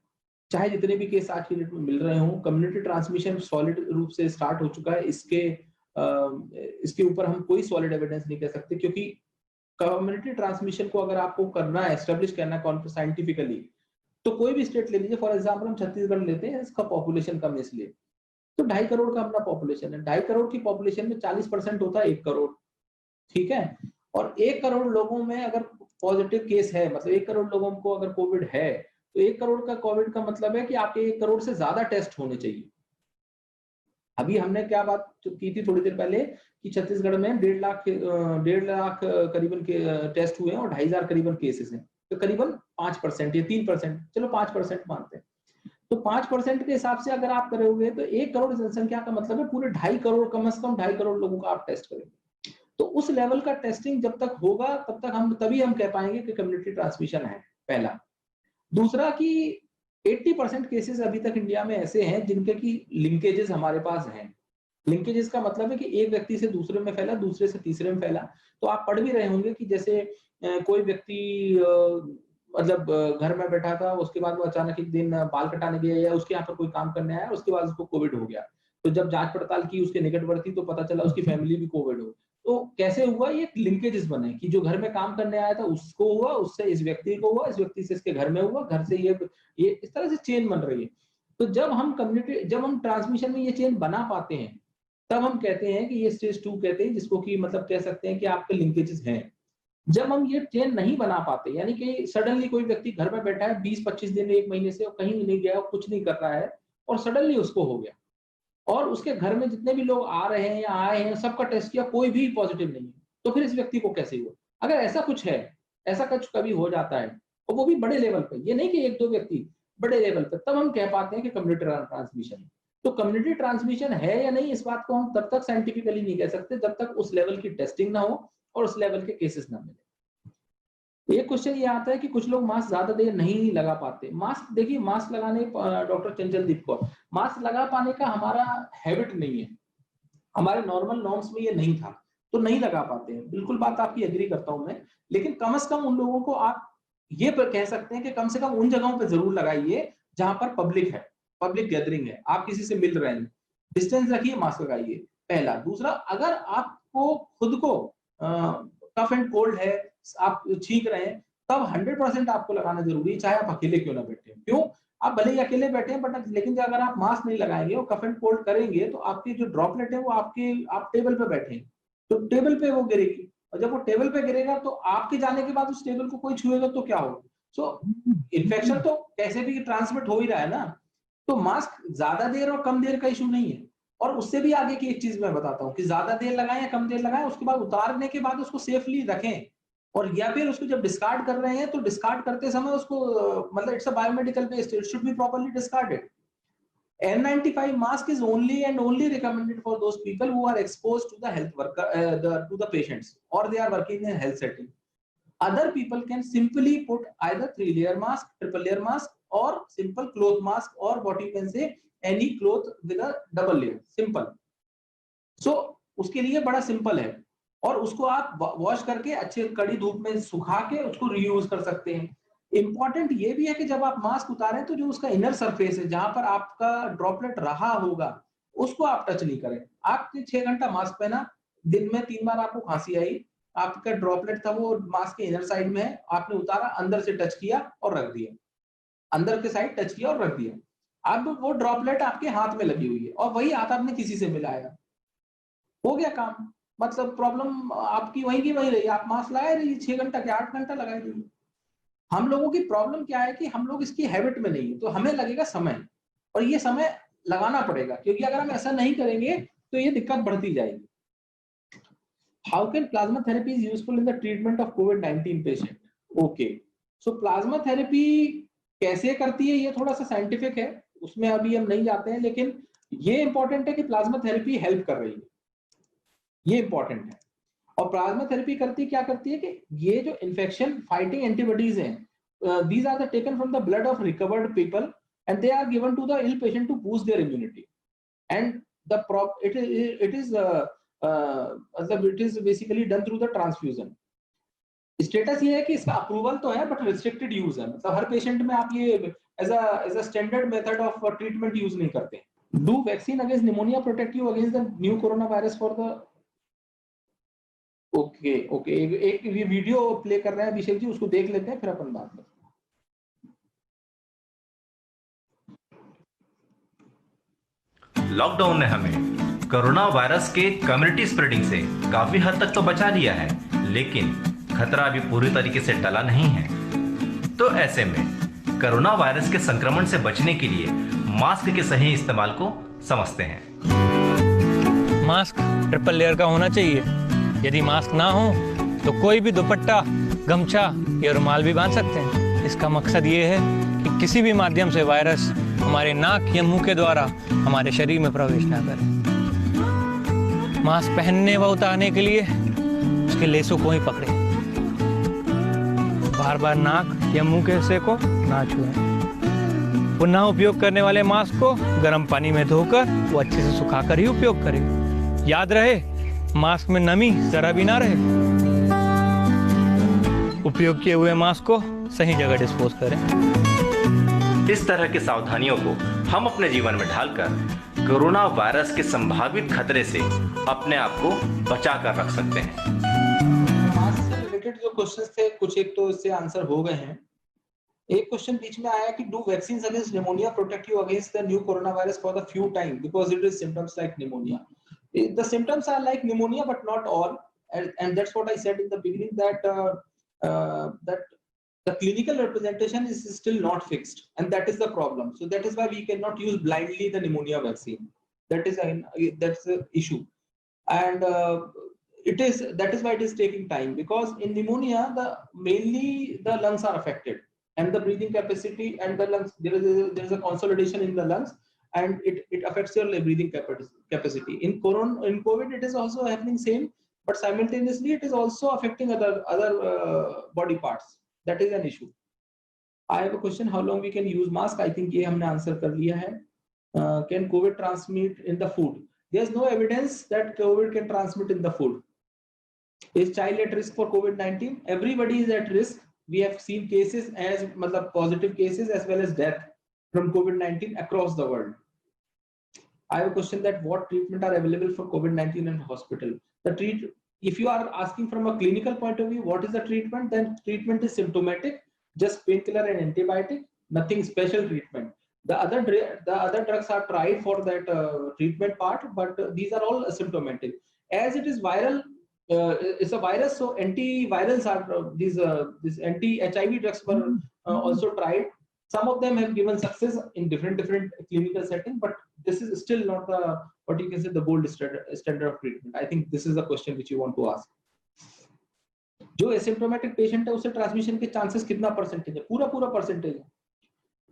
चाहे जितने भी केस आज की डेट में मिल रहे हों, कम्युनिटी ट्रांसमिशन सॉलिड रूप से स्टार्ट हो चुका है। इसके ऊपर हम कोई सॉलिड एविडेंस नहीं कह सकते, क्योंकि कम्युनिटी ट्रांसमिशन को अगर आपको करना है, एस्टेब्लिश करना है साइंटिफिकली, तो कोई भी स्टेट ले लीजिए। फॉर एग्जांपल हम छत्तीसगढ़ लेते हैं, इसका पॉपुलेशन कम इसलिए तो 2.5 करोड़ का अपना पॉपुलेशन है। 2.5 करोड़ की पॉपुलेशन में 40% होता है 1 करोड़, ठीक है। और 1 करोड़ लोगों में अगर पॉजिटिव केस है, मतलब 1 करोड़ लोगों को अगर कोविड है, तो 1 करोड़ का कोविड का मतलब है कि आपके 1 करोड़ से ज्यादा टेस्ट होने चाहिए। अभी हमने क्या बात की थी थोड़ी देर पहले कि छत्तीसगढ़ में 1.5 लाख करीबन के टेस्ट हुए हैं और 2,500 करीबन केसेस हैं, तो करीबन 5% या 3%, चलो 5% मानते हैं। तो 5% के हिसाब से अगर आप करोगे तो 1 करोड़ जनसंख्या का मतलब है पूरे 2.5 करोड़, कम से कम 2.5 करोड़ लोगों का आप टेस्ट करेंगे। तो उस लेवल का टेस्टिंग जब तक होगा तब तक तभी हम कह पाएंगे कि कम्युनिटी ट्रांसमिशन है, पहला। दूसरा कि 80% केसेस अभी तक इंडिया में ऐसे हैं जिनके की लिंकेजेस हमारे पास हैं। लिंकेजेस का मतलब है कि एक व्यक्ति से दूसरे में फैला, दूसरे से तीसरे में फैला। तो आप पढ़ भी रहे होंगे कि जैसे कोई व्यक्ति मतलब घर में बैठा था, उसके बाद वो अचानक एक दिन बाल कटाने गया या उसके यहाँ पर कोई काम करने आया, उसके बाद उसको कोविड हो गया। तो जब जांच पड़ताल की उसके नेगेटिव थी तो पता चला उसकी फैमिली भी कोविड हो। तो कैसे हुआ, ये लिंकेजेस बने कि जो घर में काम करने आया था उसको हुआ, उससे इस व्यक्ति को हुआ, इस व्यक्ति से इसके घर में हुआ, घर से ये इस तरह से चेन बन रही है। तो जब हम ट्रांसमिशन में ये चेन बना पाते हैं तब हम कहते हैं कि ये स्टेज 2 कहते हैं, जिसको कि मतलब कह सकते हैं कि आपके लिंकेजेस हैं। जब हम ये चेन नहीं बना पाते, यानी कि सडनली कोई व्यक्ति घर में बैठा है 20-25 दिन 1 महीने से कहीं नहीं गया, कुछ नहीं कर रहा है और सडनली उसको हो गया और उसके घर में जितने भी लोग आ रहे हैं या आए हैं सबका टेस्ट किया, कोई भी पॉजिटिव नहीं है, तो फिर इस व्यक्ति को कैसे हुआ? अगर ऐसा कुछ है, ऐसा कुछ कभी हो जाता है और वो भी बड़े लेवल पे, ये नहीं कि एक दो व्यक्ति, बड़े लेवल पे, तब हम कह पाते हैं कि कम्युनिटी ट्रांसमिशन है। तो कम्युनिटी ट्रांसमिशन है या नहीं, इस बात को हम तब तक साइंटिफिकली नहीं कह सकते जब तक उस लेवल की टेस्टिंग ना हो और उस लेवल के केसेस ना मिले। एक क्वेश्चन ये आता है कि कुछ लोग मास्क ज्यादा देर नहीं लगा पाते। मास्क, देखिए मास्क लगाने, डॉक्टर चंचलदीप कौर, मास्क लगा पाने का हमारा हैबिट नहीं है, हमारे नॉर्मल नॉर्म्स में ये नहीं था, तो नहीं लगा पाते हैं, बिल्कुल बात आपकी एग्री करता हूं मैं। लेकिन कम से कम उन लोगों को आप ये कह सकते हैं कि कम से कम उन जगहों पे जरूर लगाइए जहां पर पब्लिक है, पब्लिक गैदरिंग है, आप किसी से मिल रहे हैं, डिस्टेंस रखिए, मास्क लगाइए, पहला। दूसरा, अगर आपको खुद को कफ एंड कोल्ड है, आप छींक रहे हैं, तब 100% आपको लगाना जरूरी है, चाहे आप अकेले क्यों ना बैठे। क्यों? आप भले ही अकेले बैठे हैं, बट लेकिन अगर आप मास्क नहीं लगाएंगे और कफ एंड कोल्ड करेंगे तो आपकी जो ड्रॉपलेट है वो आप टेबल पे बैठे हैं तो टेबल पे वो गिरेगी, और जब वो टेबल पे गिरेगा तो आपके जाने के बाद उस टेबल को कोई छुएगा तो क्या होगा? सो इन्फेक्शन तो कैसे भी ट्रांसमिट हो ही रहा है ना। तो मास्क ज्यादा देर और कम देर का इशू नहीं है। और उससे भी आगे की एक चीज मैं बताता हूँ कि ज्यादा देर लगाएं या कम देर लगाएं, उसके बाद उतारने के बाद उसको सेफली रखें, और या फिर उसको जब डिस्कार्ड कर रहे हैं तो डिस्कार्ड करते समय उसको मतलब it's a biomedical waste, it should be properly discarded. N95 mask is only and only recommended for those people who are exposed to the health worker, to the patients, or they are working in a health setting. Other people can simply put either 3-layer mask, triple-layer mask, or simple cloth mask, or what you can say any cloth with a double layer, simple. So उसके लिए बड़ा सिंपल है, और उसको आप वॉश करके अच्छे कड़ी धूप में सुखा के उसको रीयूज कर सकते हैं। इंपॉर्टेंट ये भी है कि जब आप मास्क उतारें तो जो उसका इनर सरफेस है, जहां पर आपका ड्रॉपलेट रहा होगा, उसको आप टच नहीं करें। आपने 6 घंटा मास्क पहना, दिन में 3 बार आपको खांसी आई, आपका ड्रॉपलेट था वो मास्क के इनर साइड में है, आपने उतारा, अंदर से टच किया और रख दिया, अंदर के साइड टच किया और रख दिया, अब वो ड्रॉपलेट आपके हाथ में लगी हुई है और वही हाथ आपने किसी से मिलाया, हो गया काम। मतलब प्रॉब्लम आपकी वहीं की वहीं रही, आप मास्क लगाए रहिए, 6 घंटा के 8 घंटा लगाए रहिए। हम लोगों की प्रॉब्लम क्या है कि हम लोग इसकी हैबिट में नहीं है, तो हमें लगेगा समय, और ये समय लगाना पड़ेगा, क्योंकि अगर हम ऐसा नहीं करेंगे तो ये दिक्कत बढ़ती जाएगी। How can plasma therapy is useful in the treatment of covid patient? Okay, so plasma therapy कैसे करती है ये थोड़ा सा साइंटिफिक है, उसमें अभी हम नहीं जाते हैं, लेकिन ये इंपॉर्टेंट है कि प्लाज्मा थेरेपी हेल्प कर रही है, ये इंपॉर्टेंट है। और प्लाज्मा थेरेपी क्या करती है कि ये जो इन्फेक्शन फाइटिंग एंटीबॉडीज हैं, these are taken from the blood of recovered people and they are given to the ill patient to boost their immunity, and it is basically done through the transfusion. Status ये है कि इसका अप्रूवल तो है बट रिस्ट्रिक्टेड यूज है, मतलब हर पेशेंट में आप ये as a standard method of treatment use नहीं करते। Do vaccine against pneumonia protect you against the new corona virus for the okay एक वीडियो प्ले कर रहे हैं अभिषेक जी, उसको देख लेते हैं फिर अपन बात करते हैं। लॉकडाउन ने हमें कोरोना वायरस के कम्युनिटी स्प्रेडिंग से काफी हद तक तो बचा लिया है, लेकिन खतरा अभी पूरी तरीके से टला नहीं है। तो ऐसे में कोरोना वायरस के संक्रमण से बचने के लिए मास्क के सही इस्तेमाल को समझते हैं। मास्क ट्रिपल लेयर का होना चाहिए। यदि मास्क ना हो तो कोई भी दुपट्टा, गमछा या रुमाल भी बांध सकते हैं। इसका मकसद ये है कि किसी भी माध्यम से वायरस हमारे नाक या मुंह के द्वारा हमारे शरीर में प्रवेश ना करे। मास्क पहनने व उतारने के लिए उसके लेसों को ही पकड़े, बार बार नाक या मुंह के हिस्से को ना छुएं। पुनः उपयोग करने वाले मास्क को गर्म पानी में धोकर वो अच्छे से सुखाकर ही उपयोग करें। याद रहे, मास्क में नमी जरा भी ना रहे। उपयोग किए हुए मास्क को सही जगह डिस्पोज करें। इस तरह की सावधानियों को हम अपने जीवन में ढालकर कोरोना वायरस के संभावित खतरे से अपने आप को बचा कर रख सकते हैं। मास्क से रिलेटेड जो क्वेश्चंस थे कुछ एक तो इससे आंसर हो गए हैं। एक क्वेश्चन बीच में आया कि do vaccines against pneumonia protect you against the new corona virus for the few time because it is symptoms like pneumonia. The symptoms are like pneumonia, but not all, and that's what I said in the beginning, that that the clinical representation is still not fixed, and that is the problem. So that is why we cannot use blindly the pneumonia vaccine. That's the issue, and that is why it is taking time, because in pneumonia mainly the lungs are affected. and the breathing capacity and the lungs, there is a consolidation in the lungs, and it affects your breathing capacity. In COVID it is also happening same, but simultaneously it is also affecting other body parts. That is an issue. I have a question, how long we can use mask? I think ये हमने answer कर लिया है. Can COVID transmit in the food? There is no evidence that COVID can transmit in the food. Is child at risk for COVID-19? Everybody is at risk. We have seen cases as positive cases as well as death from COVID-19 across the world. I have a question that what treatment are available for COVID-19 in hospital? If you are asking from a clinical point of view, what is the treatment? Then treatment is symptomatic, just painkiller and antibiotic, nothing special treatment. The other drugs are tried for that treatment part, but these are all asymptomatic. As it is viral, it's a virus, so antivirals are these anti-HIV drugs were also tried. Some of them have given success in different clinical settings, but this is still not the what you can say the gold standard of treatment. I think this is the question which you want to ask. जो asymptomatic patient है उससे transmission के chances कितना percentage है? पूरा percentage है.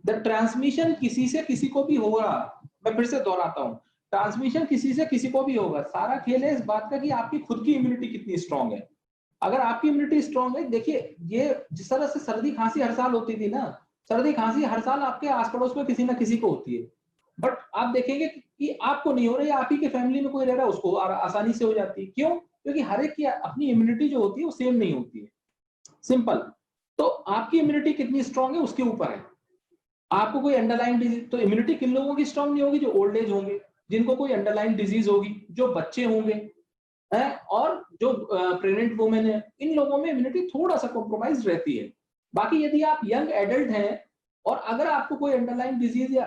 The transmission किसी से किसी को भी होगा. मैं फिर से दोहराता हूँ, ट्रांसमिशन किसी से किसी को भी होगा. सारा खेल है इस बात का कि आपकी खुद की इम्यूनिटी कितनी स्ट्रांग है. अगर आपकी इम्यूनिटी स्ट्रांग है, देखिए ये जिस तरह से सर्दी खांसी हर साल होती थी ना, सर्दी खांसी हर साल आपके आस पड़ोस में किसी ना किसी को होती है, बट आप देखेंगे कि आपको नहीं हो रही, आप ही के फैमिली में कोई रह रहा है उसको आसानी से हो जाती है. क्यों? क्योंकि हर एक की अपनी इम्यूनिटी जो होती है वो सेम नहीं होती है. सिंपल. तो आपकी इम्यूनिटी कितनी स्ट्रांग है उसके ऊपर है. आपको कोई अंडरलाइन डिजीज, तो इम्यूनिटी किन लोगों की स्ट्रांग नहीं होगी? जो ओल्ड एज होंगे, जिनको कोई अंडरलाइन डिजीज होगी, जो बच्चे होंगे और जो प्रेग्नेंट वुमेन है, इन लोगों में इम्यूनिटी थोड़ा सा कॉम्प्रोमाइज रहती है. बाकी यदि आप यंग एडल्ट हैं और अगर आपको कोई अंडरलाइन डिजीज या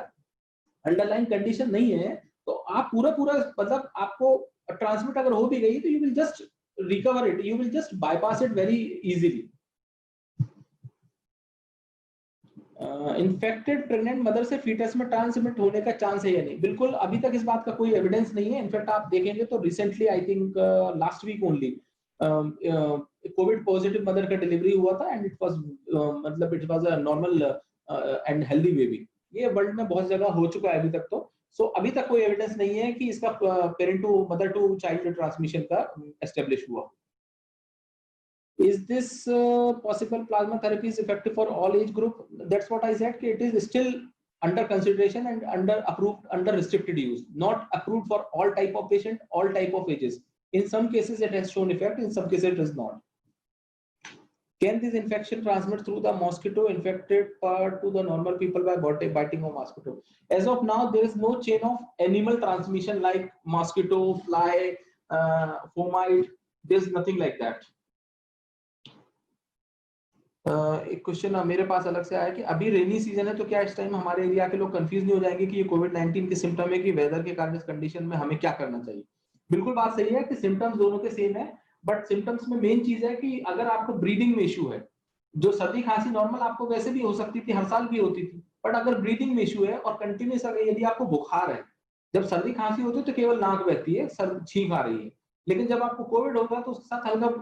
अंडरलाइन कंडीशन नहीं है, तो आप पूरा मतलब आपको ट्रांसमिट अगर हो भी गई तो you will just recover it, you will just bypass it very easily. Infected pregnant mother से फीटस में ट्रांसमिट होने का चांस है या नहीं? बिल्कुल अभी तक इस बात का कोई एविडेंस नहीं है. इनफैक्ट आप देखेंगे तो recently I think last week only covid positive mother का डिलीवरी हुआ था and it was a normal and healthy baby. ये वर्ल्ड में बहुत जगह हो चुका है अभी तक तो. सो अभी तक कोई एविडेंस नहीं है कि इसका parent to mother to child transmission का एस्टेब्लिश हुआ. Is this possible plasma therapy is effective for all age group? That's what I said. It is still under consideration and under restricted use, not approved for all type of patient, all type of ages. In some cases it has shown effect, in some cases it does not. Can this infection transmit through the mosquito infected part to the normal people by biting of mosquito? As of now, there is no chain of animal transmission like mosquito, fly, fomite. There's nothing like that. एक क्वेश्चन मेरे पास अलग से आया कि अभी रेनी सीजन है तो क्या इस टाइम हमारे एरिया के लोग कंफ्यूज नहीं हो जाएंगे कि ये कोविड-19 के सिम्टम है कि वेदर के कारण इस कंडीशन में हमें क्या करना चाहिए? बिल्कुल बात सही है कि सिम्टम्स दोनों के सेम है, बट सिम्टम्स में मेन चीज है कि अगर आपको ब्रीदिंग में इश्यू है, जो सर्दी खांसी नॉर्मल आपको वैसे भी हो सकती थी, हर साल भी होती थी, बट अगर ब्रीदिंग में इश्यू है और कंटिन्यूस अगर यदि आपको बुखार है, जब सर्दी खांसी होती है तो केवल नाक बहती है, छींक आ रही है, लेकिन जब आपको कोविड होगा तो उसके साथ हल्का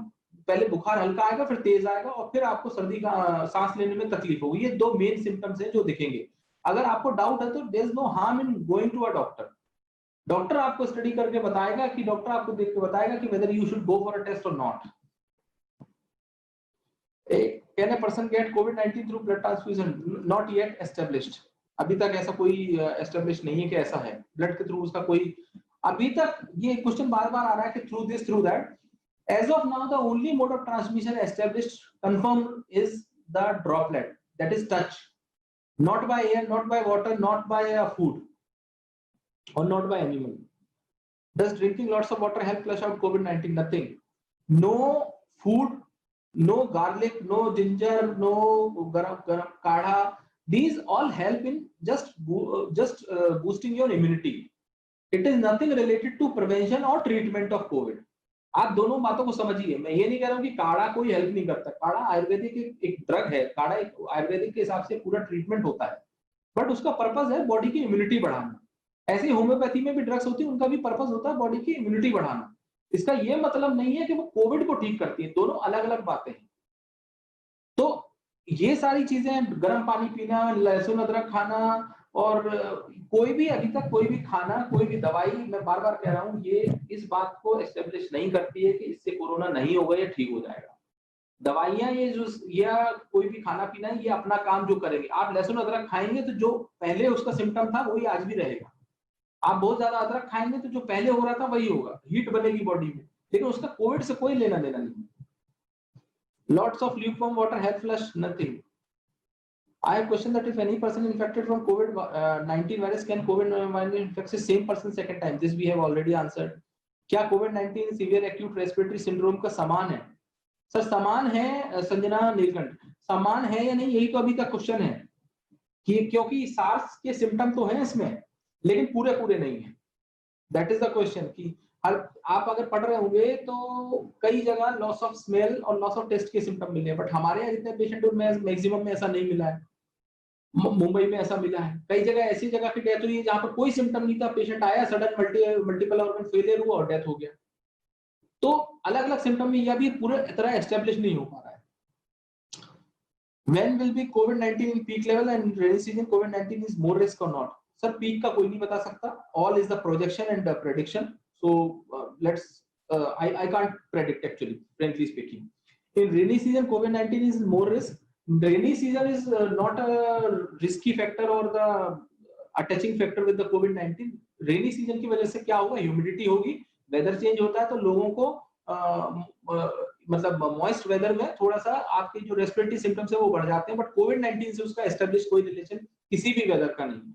पहले बुखार हल्का आएगा, फिर तेज आएगा और फिर आपको सर्दी का सांस लेने में तकलीफ होगी. ये दो मेन सिम्टम्स हैं जो दिखेंगे. अगर आपको डाउट है तो there is no harm in going to a doctor. Doctor आपको स्टडी करके बताएगा कि डॉक्टर आपको देख के बताएगा कि whether you should go for a test और not. Can a person get कोविड-19 through blood transfusion? Not yet established. अभी तक ऐसा कोई एस्टैब्लिश नहीं है कि ऐसा है. ब्लड के थ्रू उसका कोई अभी तक ये क्वेश्चन बार-बार आ रहा है कि through this through that. As of now, the only mode of transmission established, confirmed, is the droplet, that is touch, not by air, not by water, not by food, or not by animal. Does drinking lots of water help flush out COVID-19? Nothing. No food, no garlic, no ginger, no garam kadha. These all help in just boosting your immunity. It is nothing related to prevention or treatment of COVID. आप दोनों बातों को समझिए. मैं ये नहीं कह रहा हूँ कि काढ़ा कोई हेल्प नहीं करता. काढ़ा आयुर्वेदिक एक ड्रग है. काढ़ा एक आयुर्वेदिक के हिसाब से पूरा ट्रीटमेंट होता है, बट उसका पर्पस है बॉडी की इम्यूनिटी बढ़ाना. ऐसे होम्योपैथी में भी ड्रग्स होती है, उनका भी पर्पस होता है बॉडी की इम्यूनिटी बढ़ाना. इसका ये मतलब नहीं है कि वो कोविड को ठीक करती है. दोनों अलग अलग बातें हैं. तो ये सारी चीजें, गर्म पानी पीना, लहसुन अदरक खाना, और कोई भी अभी तक कोई भी खाना, कोई भी दवाई, मैं बार बार कह रहा हूँ, ये इस बात को एस्टेब्लिश नहीं करती है कि इससे कोरोना नहीं होगा या ठीक हो जाएगा। दवाइयां ये जो, या कोई भी खाना पीना है, ये अपना काम जो करेंगे। आप लहसुन अदरक खाएंगे तो जो पहले उसका सिम्टम था वही आज भी रहेगा। आप बहुत ज्यादा अदरक खाएंगे तो जो पहले हो रहा था वही होगा, हीट बनेगी बॉडी में, लेकिन उसका कोविड से कोई लेना देना नहीं। Lots of lukewarm water help flush, nothing. I have questioned that if any person infected from COVID-19 virus, can COVID-19 infect the same person second time? This we have already answered. क्या COVID-19 severe acute respiratory syndrome का समान है? सर समान है संजना नीलकंठ, समान है या नहीं, यही तो अभी तक क्वेश्चन है कि क्योंकि सार्स के सिम्टम तो हैं इसमें, लेकिन पूरे पूरे नहीं है। दैट इज द क्वेश्चन कि आप अगर पढ़ रहे होंगे तो कई जगह लॉस ऑफ स्मेल और लॉस ऑफ टेस्ट के सिम्टम मिले हैं, बट हमारे यहाँ जितने पेशेंट में मैक्सिमम में ऐसा नहीं मिला है। मुंबई में ऐसा मिला है, कई जगह ऐसी जगह की डेथ हुई है जहां पर कोई सिम्टम नहीं था, पेशेंट आया, सडन मल्टीपल ऑर्गन फेलियर हुआ और डेथ हो गया। तो अलग अलग सिम्टम में यह भी पूरे तरह एस्टेब्लिश नहीं हो पा रहा है। When will be COVID-19 in peak level and rainy season COVID-19 is more risk or not? Sir peak का कोई नहीं बता सकता, all is the projection and the prediction. So I can't predict actually, frankly speaking. In rainy season, COVID-19 is more risk. Rainy season is not a risky factor or the attaching factor with the COVID-19. Rainy season की वजह से क्या होगा, ह्यूमिडिटी होगी, वेदर चेंज होता है तो लोगों को मतलब मॉइस्ट वेदर में थोड़ा सा आपके जो रेस्पिरेटरी सिम्टम्स है वो बढ़ जाते हैं, बट कोविड-19 से उसका एस्टेब्लिश कोई रिलेशन किसी भी वेदर का नहीं है।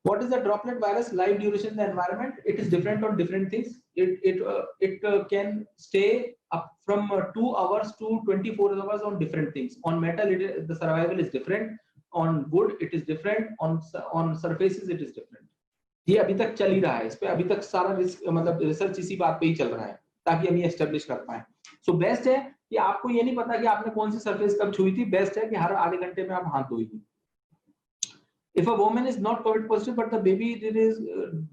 What is the droplet virus life duration in the environment? It is different on different things. It can stay up from 2 hours to 24 hours on different things. On metal, the survival is different. On wood, it is different. On surfaces, it is different. ये अभी तक चल ही रहा है, इस पे अभी तक सारा मतलब रिसर्च इसी बात पे ही चल रहा है ताकि हम ये एस्टेब्लिश कर पाए। सो बेस्ट है कि आपको ये नहीं पता कि आपने कौन सी सरफेस कब छुई थी, बेस्ट है कि हर आधे घंटे में आप हाथ धोइए। If a woman is not COVID positive but the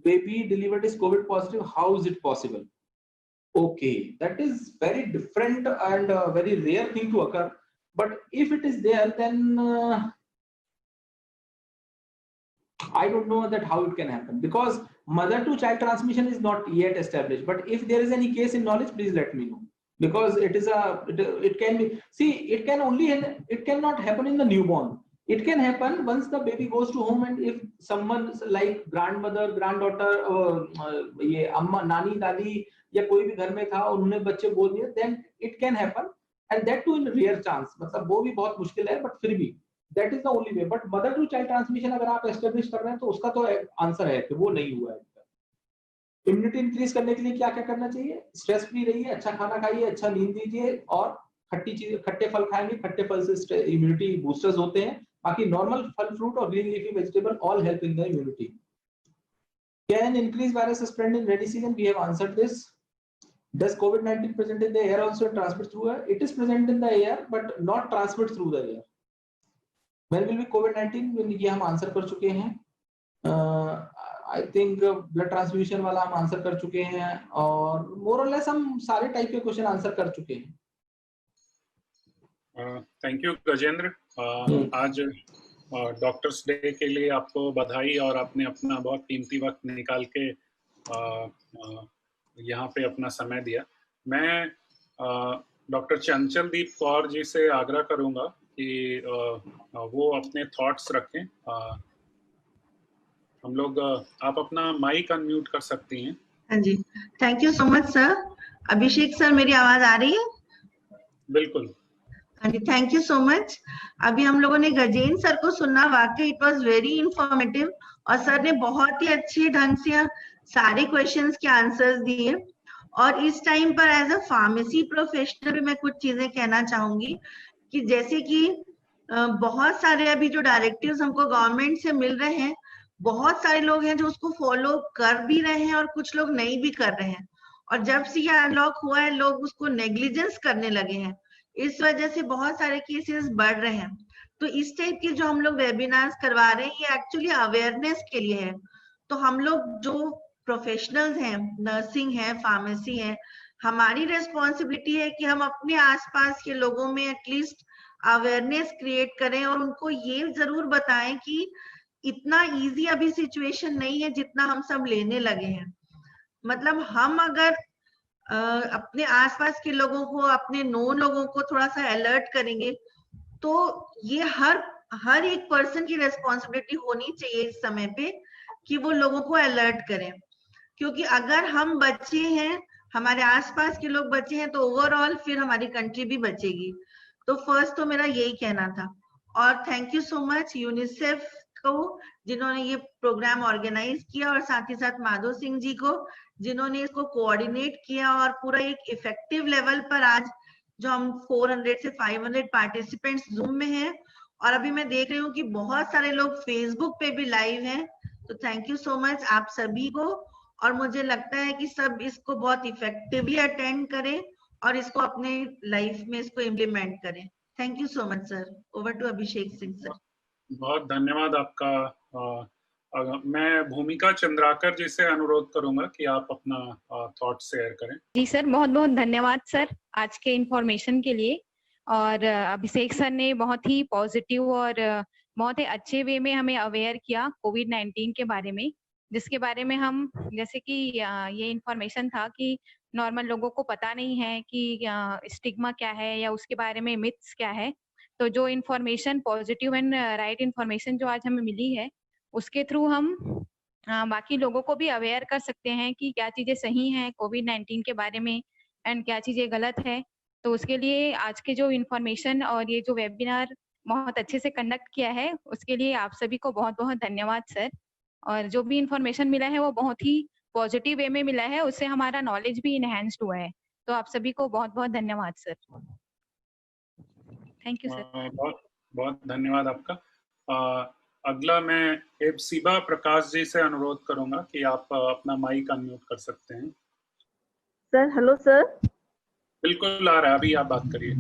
baby delivered is COVID positive, how is it possible? Okay, that is very different and a very rare thing to occur. But if it is there, then I don't know that how it can happen, because mother to child transmission is not yet established. But if there is any case in knowledge, please let me know, because it can be, see, it cannot happen in the newborn. It can happen once the baby goes to home, and if someone like grandmother, granddaughter, ये अम्मा, नानी, दादी या कोई भी घर में था और उन्होंने बच्चे बोल दिए, then it can happen, and that too in rare chance. मतलब वो भी बहुत मुश्किल है, but फिर भी that is the only way. But mother to child transmission अगर आप establish कर रहे हैं तो उसका तो आंसर है कि वो नहीं हुआ है। इम्यूनिटी इंक्रीज करने के लिए क्या क्या करना चाहिए? स्ट्रेस फ्री रहिए, अच्छा खाना खाइए, अच्छा नींद लीजिए, और खट्टे फल खाएंगे, खट्टे फल से इम्यूनिटी बूस्टर्स होते हैं। बाकी नॉर्मल फल, फ्रूट और green leafy vegetable all help in the immunity. Can increase virus spread in rainy season? We have answered this. Does COVID-19 present in the air also and transmit through air? It is present in the air but not transmit through the air. When will be COVID-19? ये हम आंसर कर चुके हैं। आई थिंक ब्लड ट्रांसफ्यूजन वाला हम आंसर कर चुके हैं, और मोर और लेस हम सारे टाइप के क्वेश्चन आंसर कर चुके हैं। Thank you Gajendra. आज डॉक्टर्स डे के लिए आपको बधाई, और आपने अपना बहुत कीमती वक्त निकाल के यहाँ पे अपना समय दिया। मैं डॉक्टर चंचलदीप कौर जी से आग्रह करूंगा कि वो अपने थॉट्स रखें। हम लोग, आप अपना माइक अनम्यूट कर सकती हैं। हाँ जी, thank you so much sir. Abhishek sir, मेरी आवाज आ रही है? बिल्कुल। हाँ जी, थैंक यू सो मच। अभी हम लोगों ने गजेंद्र सर को सुना, वाकई इट वाज वेरी इंफॉर्मेटिव, और सर ने बहुत ही अच्छे ढंग से सारे क्वेश्चंस के आंसर्स दिए। और इस टाइम पर एज अ फार्मेसी प्रोफेशनल भी मैं कुछ चीजें कहना चाहूंगी कि जैसे कि बहुत सारे अभी जो डायरेक्टिव्स हमको गवर्नमेंट से मिल रहे हैं, बहुत सारे लोग हैं जो उसको फॉलो कर भी रहे हैं और कुछ लोग नहीं भी कर रहे हैं। और जब से ये अनलॉक हुआ है, लोग उसको नेग्लिजेंस करने लगे हैं, इस वजह से बहुत सारे केसेस बढ़ रहे हैं। तो इस टाइप के जो हम लोग वेबिनार्स करवा रहे हैं, ये एक्चुअली अवेयरनेस के लिए है। तो हम लोग जो प्रोफेशनल्स हैं, नर्सिंग है, फार्मेसी है, हमारी रेस्पॉन्सिबिलिटी है कि हम अपने आसपास के लोगों में एटलीस्ट अवेयरनेस क्रिएट करें और उनको ये जरूर बताएं कि इतना इजी अभी सिचुएशन नहीं है जितना हम सब लेने लगे हैं। मतलब हम अगर अपने आसपास के लोगों को, अपने नोन लोगों को थोड़ा सा अलर्ट करेंगे तो ये हर एक पर्सन की रेस्पॉन्सिबिलिटी होनी चाहिए इस समय पे कि वो लोगों को अलर्ट करें, क्योंकि अगर हम बचे हैं, हमारे आसपास के लोग बचे हैं, तो ओवरऑल फिर हमारी कंट्री भी बचेगी। तो फर्स्ट तो मेरा यही कहना था। और thank you so much UNICEF को जिन्होंने ये प्रोग्राम ऑर्गेनाइज किया, और साथ ही साथ माधव सिंह जी को जिन्होंने इसको कोऑर्डिनेट किया, और पूरा एक इफेक्टिव लेवल पर आज जो हम 400 से 500 पार्टिसिपेंट्स जूम में हैं, और अभी मैं देख रही हूँ कि बहुत सारे लोग फेसबुक पे भी लाइव हैं। तो थैंक यू सो मच आप सभी को, और मुझे लगता है कि सब इसको बहुत इफेक्टिवली अटेंड करें और इसको अपने लाइफ में इसको इम्प्लीमेंट करें। Thank you so much sir. Over to Abhishek Singh sir. बहुत धन्यवाद आपका। मैं भूमिका चंद्राकर जी से अनुरोध करूंगा कि आप अपना थॉट शेयर करें। जी सर, बहुत बहुत धन्यवाद सर आज के इंफॉर्मेशन के लिए। और अभिषेक सर ने बहुत ही पॉजिटिव और बहुत ही अच्छे वे में हमें अवेयर किया कोविड-19 के बारे में, जिसके बारे में हम जैसे कि ये इंफॉर्मेशन था कि नॉर्मल लोगों को पता नहीं है कि स्टिग्मा क्या है या उसके बारे में मिथ्स क्या है। तो जो information positive and right information जो आज हमें मिली है, उसके थ्रू हम बाकी लोगों को भी अवेयर कर सकते हैं कि क्या चीजें सही हैं कोविड-19 के बारे में एंड क्या चीजें गलत है। तो उसके लिए आज के जो इंफॉर्मेशन और ये जो वेबिनार बहुत अच्छे से कंडक्ट किया है, उसके लिए आप सभी को बहुत बहुत धन्यवाद सर। और जो भी इंफॉर्मेशन मिला है वो बहुत ही पॉजिटिव वे में मिला है, उससे हमारा नॉलेज भी इनहेंस्ड हुआ है। तो आप सभी को बहुत बहुत धन्यवाद सर। Thank you sir. बहुत बहुत धन्यवाद आपका। अगला मैं एबसीबा प्रकाश जी से अनुरोध करूंगा कि आप अपना माइक अनम्यूट कर सकते हैं। Sir hello sir. बिल्कुल आ रहा है, अभी आप बात करिए।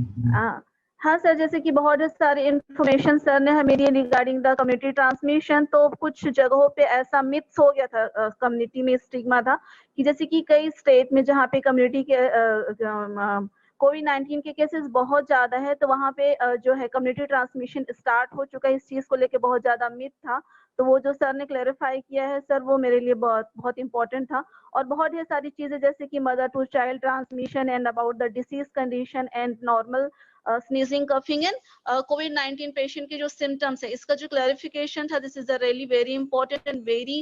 हाँ सर, जैसे कि बहुत सारे इंफॉर्मेशन सर ने हमें दिए रिगार्डिंग द कम्युनिटी ट्रांसमिशन। तो कुछ जगहों पे ऐसा मिथ्स हो गया था, कम्युनिटी में स्टिग्मा था कि जैसे कि कई स्टेट में जहाँ पे कम्युनिटी के कोविड-19 के केसेस बहुत ज्यादा है, तो वहाँ पे जो है कम्युनिटी ट्रांसमिशन स्टार्ट हो चुका है। इस चीज को लेके बहुत ज्यादा मिथ था, तो वो जो सर ने क्लैरिफाई किया है सर, वो मेरे लिए बहुत इंपॉर्टेंट था। और बहुत ही सारी चीजें जैसे कि mother to child transmission and about the disease condition and normal sneezing, coughing and कोविड-19 पेशेंट के जो सिम्टम्स है, इसका जो क्लैरिफिकेशन था, this is a really very important and very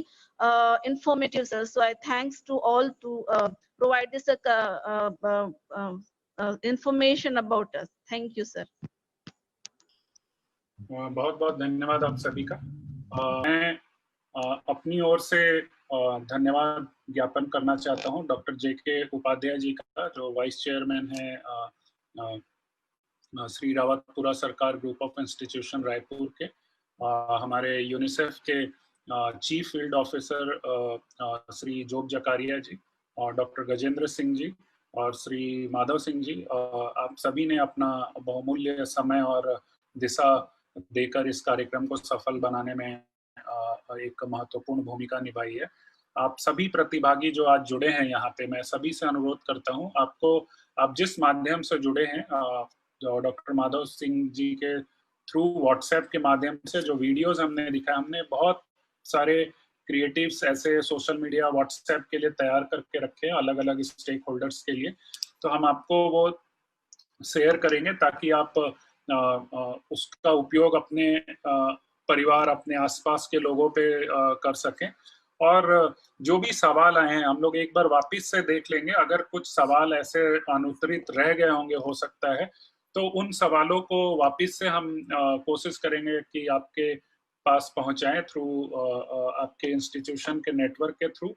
informative sir. So I thanks to all to provide this information about us. Thank you sir. बहुत बहुत धन्यवाद आप सभी का। मैं अपनी ओर से धन्यवाद ज्ञापन करना चाहता हूं डॉक्टर जेके उपाध्याय जी का, जो वाइस चेयरमैन है Shri Rawatpura Sarkar group of institution Raipur के, हमारे यूनिसेफ के चीफ फील्ड ऑफिसर श्री जोग जकारिया जी, और डॉक्टर गजेंद्र सिंह जी और श्री माधव सिंह जी। आप सभी ने अपना बहुमूल्य समय और दिशा देकर इस कार्यक्रम को सफल बनाने में एक महत्वपूर्ण भूमिका निभाई है। आप सभी प्रतिभागी जो आज जुड़े हैं यहाँ पे, मैं सभी से अनुरोध करता हूँ आप जिस माध्यम से जुड़े हैं, डॉक्टर माधव सिंह जी के थ्रू व्हाट्सएप के माध्यम से जो वीडियोस हमने दिखाए, हमने बहुत सारे क्रिएटिव्स ऐसे सोशल मीडिया व्हाट्सएप के लिए तैयार करके रखे हैं अलग अलग स्टेक होल्डर्स के लिए। तो हम आपको वो शेयर करेंगे ताकि आप उसका उपयोग अपने परिवार, अपने आसपास के लोगों पे कर सकें। और जो भी सवाल आए हैं हम लोग एक बार वापस से देख लेंगे। अगर कुछ सवाल ऐसे अनुत्तरित रह गए होंगे हो सकता है, तो उन सवालों को वापस से हम कोशिश करेंगे कि आपके पास पहुंचाएं थ्रू आपके इंस्टीट्यूशन के नेटवर्क के थ्रू,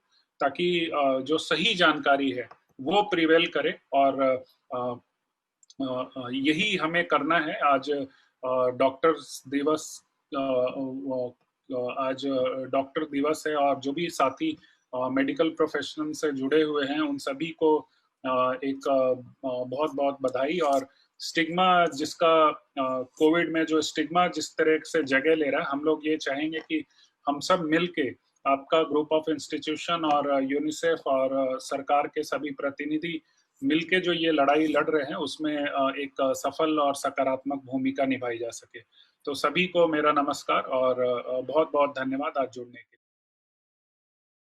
ताकि जो सही जानकारी है वो प्रिवेल करे। और यही हमें करना है। आज डॉक्टर्स दिवस, आज डॉक्टर दिवस है, और जो भी साथी मेडिकल प्रोफेशन से जुड़े हुए हैं उन सभी को एक बहुत बहुत बधाई। और स्टिग्मा जिसका कोविड में जो स्टिग्मा जिस तरह से जगह ले रहा है, हम लोग ये चाहेंगे कि हम सब मिलके आपका ग्रुप ऑफ इंस्टीट्यूशन और यूनिसेफ और सरकार के सभी प्रतिनिधि मिलके जो ये लड़ाई लड़ रहे हैं उसमें एक सफल और सकारात्मक भूमिका निभाई जा सके। तो सभी को मेरा नमस्कार और बहुत बहुत धन्यवाद आज जुड़ने के लिए।